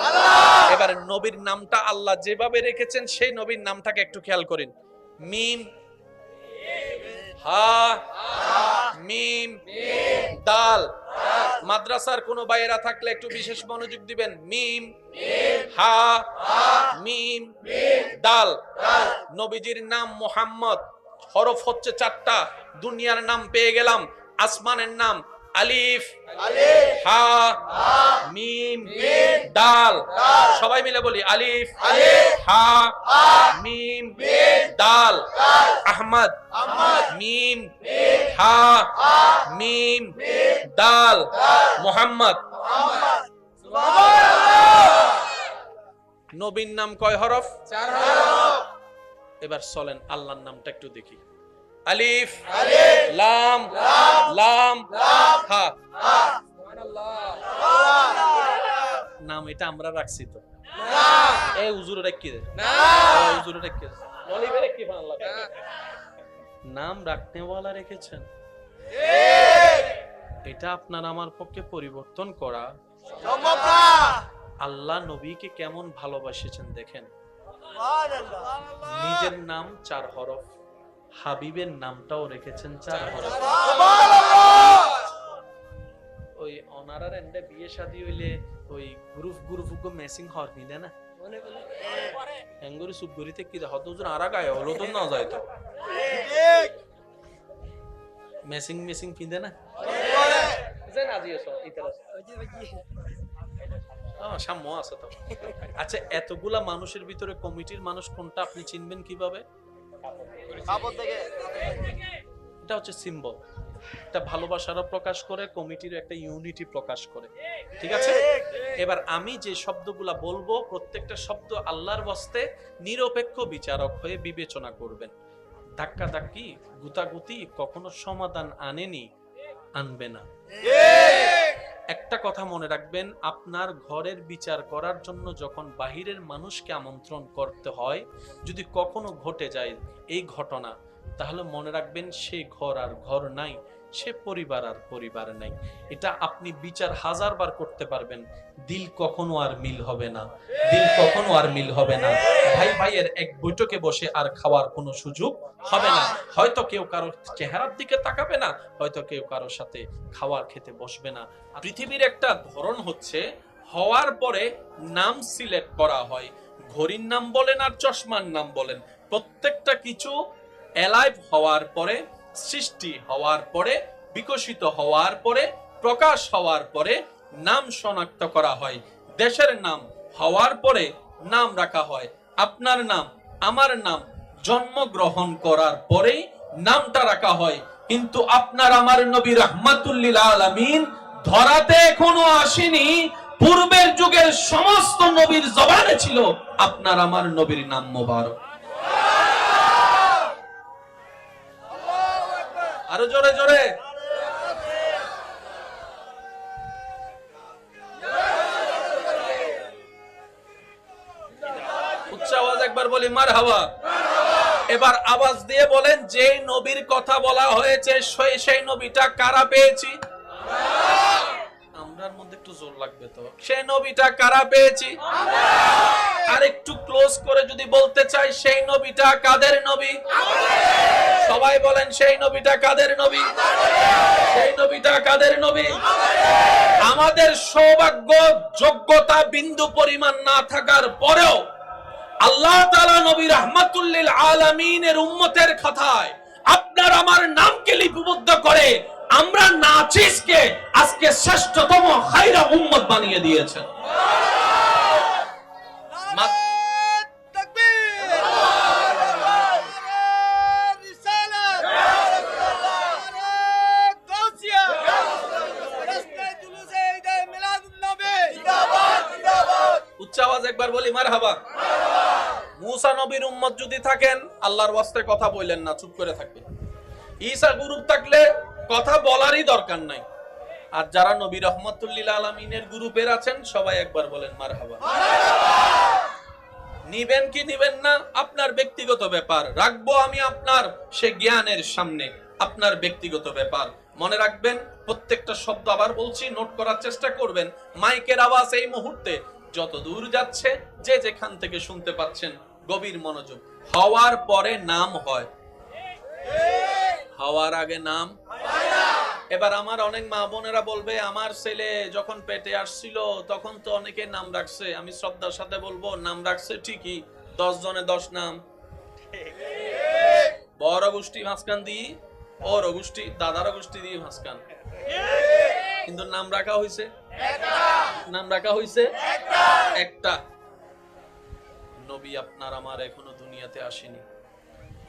আল্লাহ। এবার নবীর নামটা আল্লাহ যেভাবে রেখেছেন সেই নবীর নামটাকে একটু খেয়াল করেন। মিম হা মিম দাল। মাদ্রাসার কোন বাইরা থাকলে একটু বিশেষ মনোযোগ দিবেন। মিম হা মিম দাল। নবীজির নাম মুহাম্মদ, হরফ হচ্ছে 4টা। দুনিয়ার নাম পেয়ে গেলাম, আসমানের নাম আলিফ হা মিম দাল। সবাই মিলে বলি আলিফ হা মিম দাল। আহমদ মিম হা মিম দাল। মুহাম্মদ। নবীর নাম কয় হরফ? 4 হরফ। এবার চলেন আল্লাহর নামটা একটু দেখি। আলিফ লাম লাম হা। নাম এটা আমরা রাখছি তো, না এই হুজুরে রেখে দে না হুজুরে রেখে দে মলিবে রেখে আল্লাহ নাম রাখনেওয়ালা রেখেছেন এটা আপনার আমার পক্ষে পরিবর্তন করা সম্ভব না আল্লাহ নবীকে কেমন ভালোবাসেছেন দেখেন সুবহানাল্লাহ নিজের নাম 4 হরফ হাবিবের নামটাও রেখেছেন 4 হরফ সুবহানাল্লাহ ওই অনারার এন্ডে বিয়ে শাদী হইলে ওই গ্রুপ গো মেসিং হর নিলে না এঙ্গুরি সুবগুরিতে কি হত হুজুর আরা গায় হলো তো না যায় তো ঠিক মেসিং পিন্দে না বলে যেন আজিও সব ইতারা সাম্য আছে তো আচ্ছা এতগুলা মানুষের ভিতরে কমিটির মানুষ কোনটা আপনি চিনবেন কিভাবে কাপড় থেকে এটা হচ্ছে সিম্বল এটা ভালোবাসারও প্রকাশ করে কমিটির একটা ইউনিটি প্রকাশ করে ঠিক আছে এবার আমি যে শব্দগুলা বলবো প্রত্যেকটা শব্দ আল্লাহর ওয়াস্তে নিরপেক্ষ বিচারক হয়ে বিবেচনা করবেন ধাক্কাধাক্কি গুতাগুতি কখনো সমাধান আনবে না একটা কথা মনে রাখবেন আপনার ঘরের বিচার করার জন্য যখন বাহিরের মানুষকে আমন্ত্রণ করতে হয় যদি কখনো ঘটে যায় এই ঘটনা তাহলে মনে রাখবেন সে ঘর আর ঘর নাই সে পরিবার আর পরিবার নাই এটা আপনি বিচার 1000 বার করতে পারবেন দিল কখনো আর মিল হবে না ভাই ভাইয়ের এক বৈঠকে বসে আর খাওয়ার কোনো সুযোগ হবে না হয়তো কেউ কারো চেহারার দিকে তাকাবে না হয়তো কেউ কারোর সাথে খাবার খেতে বসবে না পৃথিবীর একটা ধরন হচ্ছে হওয়ার পরে নাম সিলেক্ট করা হয় ঘড়ির নাম বলেন আর চশমার নাম বলেন প্রত্যেকটা কিছু অ্যালাইভ হওয়ার পরে সৃষ্টি হওয়ার পরে বিকশিত হওয়ার পরে প্রকাশ হওয়ার পরে নাম শনাক্ত করা হয় দেশের নাম হওয়ার পরে নাম রাখা হয় আপনার নাম আমার নাম জন্মগ্রহণ করার পরেই নামটা রাখা হয় কিন্তু আপনার আমার নবী রাহমাতুল লিল আলামিন ধরাতে এখনো আসেনি পূর্বের যুগের সমস্ত নবীর জবানে ছিল আপনার আমার নবীর নাম মোবারক আরো জোরে জোরে উচ্চ আওয়াজ একবার বলি মারহাবা এবার আওয়াজ দিয়ে বলেন যে নবীর কথা বলা হয়েছে সেই নবীটা কারা পেয়েছি আমরার মধ্যে একটু জোর লাগবে তো সেই নবীটা কারা পেয়েছি আর একটু ক্লোজ করে যদি বলতে চাই সেই নবীটা কাদের নবী সবাই বলেন সেই নবীটা কাদের নবী সেই নবীটা কাদের নবী আমাদের সৌভাগ্য যোগ্যতা বিন্দু পরিমাণ না থাকার পরেও আল্লাহ তাআলা নবী রাহমাতুল লিল আলামিনের উম্মতের কথায় আপনার আমার নামকে লিপিবদ্ধ করে আমরা নাচিসকে আজকে শ্রেষ্ঠতম খায়রা উম্মত বানিয়ে দিয়েছেন উচ্চ আওয়াজ একবার বলি মারহাবা মুসা নবীর উম্মত যদি থাকেন আল্লাহর ওয়াস্তে কথা বললেন না চুপ করে থাকবেন ঈসা গ্রুপ থাকলে কথা বলারই দরকার নাই আর যারা নবী রাহমাতুল লিল আলামিনের গ্রুপের আছেন সবাই একবার বলেন মারহাবা নিবেন কি নিবেন না আপনার ব্যক্তিগত ব্যাপার রাখবো আমি আপনার সে জ্ঞানের সামনে আপনার ব্যক্তিগত ব্যাপার মনে রাখবেন প্রত্যেকটা শব্দ আবার বলছি নোট করার চেষ্টা করবেন মাইকের আওয়াজ এই মুহূর্তে যত দূর যাচ্ছে যে যেখান থেকে শুনতে পাচ্ছেন গভীর মনোযোগ হওয়ার পরে নাম হয় হওয়ার আগে নাম এবার আমার অনেক মা বোনেরা বলবে আমার ছেলে যখন পেটে আসছিল তখন তো অনেকে নাম রাখছে আমি শ্রদ্ধার সাথে বলবো নাম রাখছে ঠিকই 10 জনে 10 নাম বড় গোষ্ঠী মাঝখান দিয়ে ওর গোষ্ঠী দাদার গোষ্ঠী দিয়ে মাঝখান কিন্তু নাম রাখা হয়েছে একটা নবী আপনার আমার এখনো দুনিয়াতে আসেনি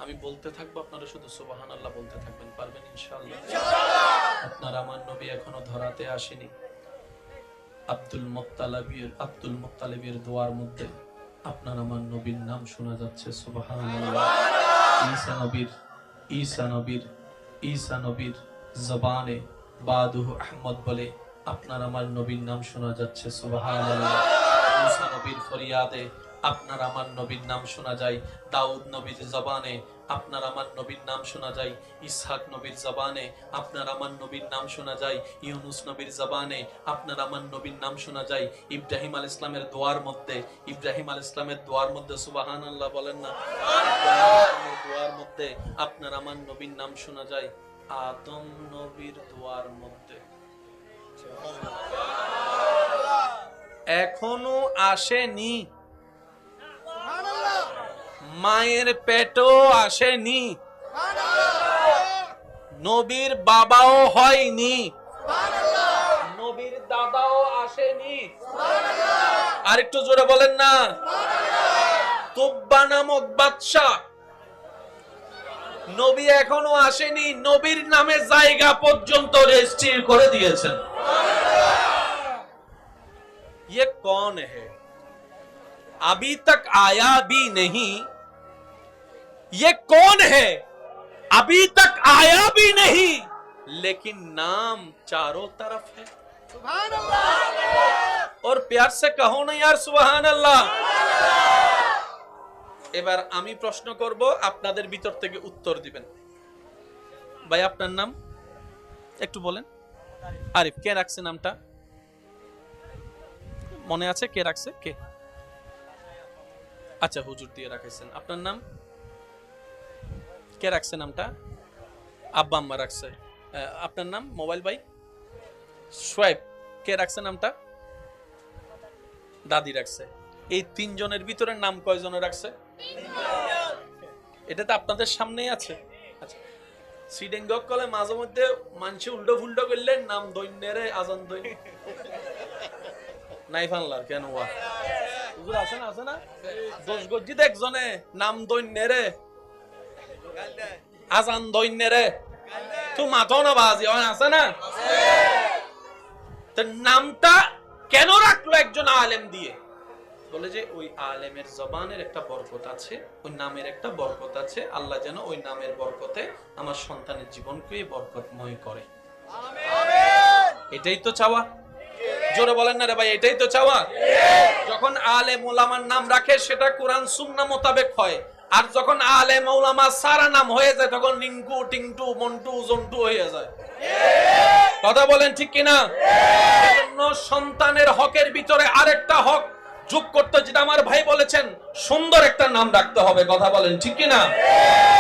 আমি বলতে থাকবো আপনারা শুধু সুবহানাল্লাহ বলতে থাকবেন পারবেন ইনশাআল্লাহ আপনার আমার নবী এখনো ধরাতে আসেনি আব্দুল মুত্তালিবের দোয়ার মধ্যে আপনার আমার নবীর নাম শোনা যাচ্ছে সুবহানাল্লাহ ঈসা নবীর জবানে বাদুহু আহমদ বলে আপনার আমার নবীর নাম শোনা যাচ্ছে সুবহানাল্লাহ মুসা নবীর ফরিয়াদে আপনার আমার নবীর নাম শোনা যায়, দাউদ নবীর জবানে আপনার আমার নবীর নাম শোনা যায়, ইসহাক নবীর জবানে আপনার আমার নবীর নাম শোনা যায়, ইউনুস নবীর জবানে আপনার আমার নবীর নাম শোনা যায়, ইব্রাহিম আলাইহিস সালামের দোয়ার মধ্যে, ইব্রাহিম আলাইহিস সালামের দোয়ার মধ্যে সুবহানাল্লাহ বলেন না, দোয়ার মধ্যে আপনার আমার নবীর নাম শোনা যায়, আদম নবীর দোয়ার মধ্যে এখনো আসেনি, মায়ের পেটও আসেনি, নবীর বাবাও হয়নি, নবীর দাদাও আসেনি, আর একটু জোরে বলেন না, তুব্বা নামক বাদশা নবী এখনো আসেনি, নবীর নামে জায়গা পর্যন্ত রেজিস্ট্রি করে দিয়েছেন। ये कौन है? अभी तक आया भी नहीं। ये कौन है? अभी तक आया भी नहीं, लेकिन नाम चारों तरफ है। सुभान अल्लाह। और प्यार से कहो ना यार सुभान अल्लाह। এবার আমি প্রশ্ন করব, আপনাদের ভিতর থেকে উত্তর দিবেন। ভাই আপনার নাম একটু বলেন। আরিফ। কে রাখছে নামটা? মনে আছে কে রাখছে? কে? আচ্ছা, হুজুর দিয়ে রাখাইছেন। আপনার নাম কে রাখছে? নামটা আব্বা আম্মা রাখছে। আপনার নাম? মোবাইল ভাই সোয়েব। কে রাখছে নামটা? দাদি রাখছে। এই তিনজনের ভিতরে নাম কয়জনের রাখছে? এটা তো আপনাদের সামনেই আছে। আচ্ছা, সিডেঙ্গ কলে মাঝে মধ্যে মানুষ উল্টো ফুল্টো করলে নাম দৈন্যেরে আজান দৈন নাই ফানলার কেন ওয়া হুজুর আছে না? আছে না? 10 গজ্জিত একজনে নাম দৈন্যেরে আজান দৈন্যেরে তো মাথা না বাজি হয়, আছে না? তো নামটা কেন রাখলো একজন আলেম দিয়ে? বলে যে ওই আলেমের জবানের একটা বরকত আছে, ওই নামের একটা বরকত আছে, আল্লাহ যেন ওই নামের বরকতে আমার সন্তানের জীবনকে বরকতময় করে। এটাই তো চাওয়া। জোরে বলেন না রে ভাই, এটাই তো চাওয়া। যখন আলেম ওলামার নাম রাখে সেটা কোরআন সুন্নাহ মোতাবেক হয়, আর যখন আলেম ওলামা সারা নাম হয়ে যায় তখন রিঙ্কু টিঙ্কু মন্টু জন্টু হয়ে যায়। কথা বলেন ঠিক কিনা? এজন্য সন্তানের হকের ভিতরে আরেকটা হক যোগ করতে, যেটা আমার ভাই বলেছেন, সুন্দর একটা নাম রাখতে হবে। কথা বলেন ঠিক কিনা?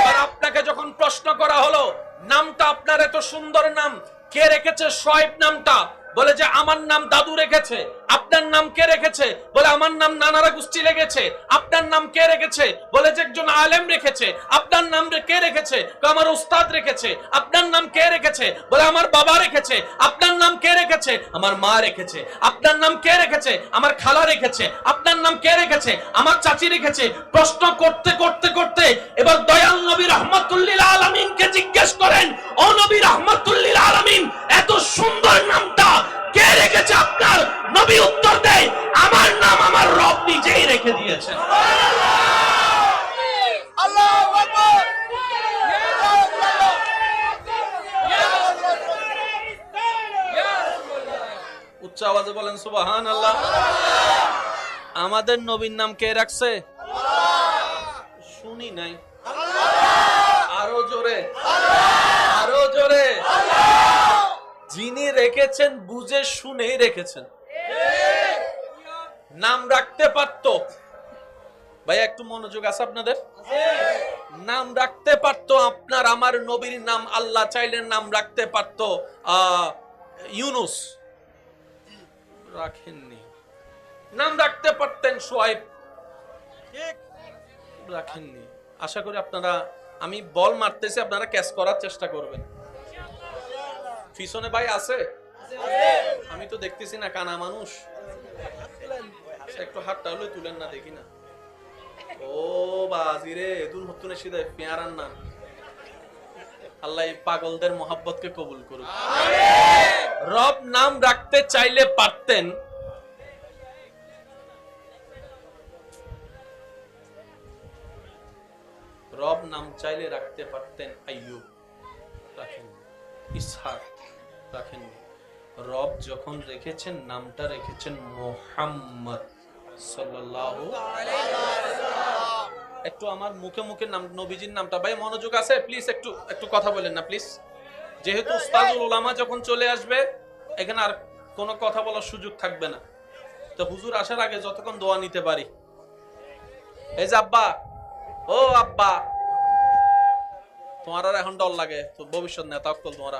আর আপনাকে যখন প্রশ্ন করা হলো নামটা আপনার এত সুন্দর নাম কে রেখেছে? সোয়েব নামটা। বলে যে আমার নাম দাদু রেখেছে। আপনার নাম কে রেখেছে? বলে আমার নাম নানারা গোষ্ঠী রেখেছে। আপনার নাম কে রেখেছে? বলে যে একজন আলেম রেখেছে। আপনার নাম কে রেখেছে? আমার উস্তাদ রেখেছে। আপনার নাম কে রেখেছে? বলে আমার বাবা রেখেছে। আপনার নাম কে রেখেছে? আমার মা রেখেছে। আপনার নাম কে রেখেছে? আমার খালা রেখেছে। আপনার নাম কে রেখেছে? আমার চাচি রেখেছে। প্রশ্ন করতে করতে করতে এবার দয়াল নবী রাহমাতুল্লিল আলামিনকে জিজ্ঞেস করেন, ও নবী রাহমাতুল্লিল আলামিন, এত সুন্দর নামটা কে রেখেছে আপনার? নবী উত্তর দেয়, আমার নাম আমার রব নিজেই রেখে দিয়েছেন। আল্লাহু আকবার। উচ্চ আওয়াজে বলেন সুবহানাল্লাহ। আমাদের নবীর নাম কে রাখছে? শুনি নাই। আরো জোরে, আরো জোরে। যিনি রেখেছেন বুঝে শুনেই রেখেছেন। নাম রাখতে পারতো, ভাই একটু মনোযোগ আছে আপনাদের? নাম রাখতে পারতো আপনার আমার নবীর নাম, আল্লাহ চাইলে নাম রাখতে পারতো ইউনুস, রাখেননি। নাম রাখতে পারতেন সোয়েব, রাখেননি। আশা করি আপনারা, আমি বল মারতেছি, আপনারা ক্যাচ করার চেষ্টা করবেন। পিছনে ভাই আছে? আমি তো দেখতেছি না, কানা মানুষ। একটু হাতটা হলে তুলেন না, দেখি না। ও বাজিরে দুন হতুনে সিধে পেয়ারান না। আল্লাহ এই পাগলদের মোহাব্বতকে কবুল করুক। রব নাম রাখতে চাইলে পারতেন, রব নাম চাইলে রাখতে পারতেন আইয়ুব, রাখেন। ইসহাক রাখেননি। রব যখন রেখেছেন নামটা রেখেছেন মুহাম্মদ। সাল্লাল্লাহু একটু আমার মুখে মুখে নাম নবীজির নামটা ভাই মনোযোগ আছে প্লিজ একটু একটু কথা বলেন না প্লিজ যেহেতু উস্তাদুল উলামা যখন চলে আসবে এখানে আর কোনো কথা বলার সুযোগ থাকবে না তো হুজুর আসার আগে যতক্ষণ দোয়া নিতে পারি এই যে আব্বা ও আব্বা তোমার আর এখন ডর লাগে তো ভবিষ্যৎ নেতা তোমার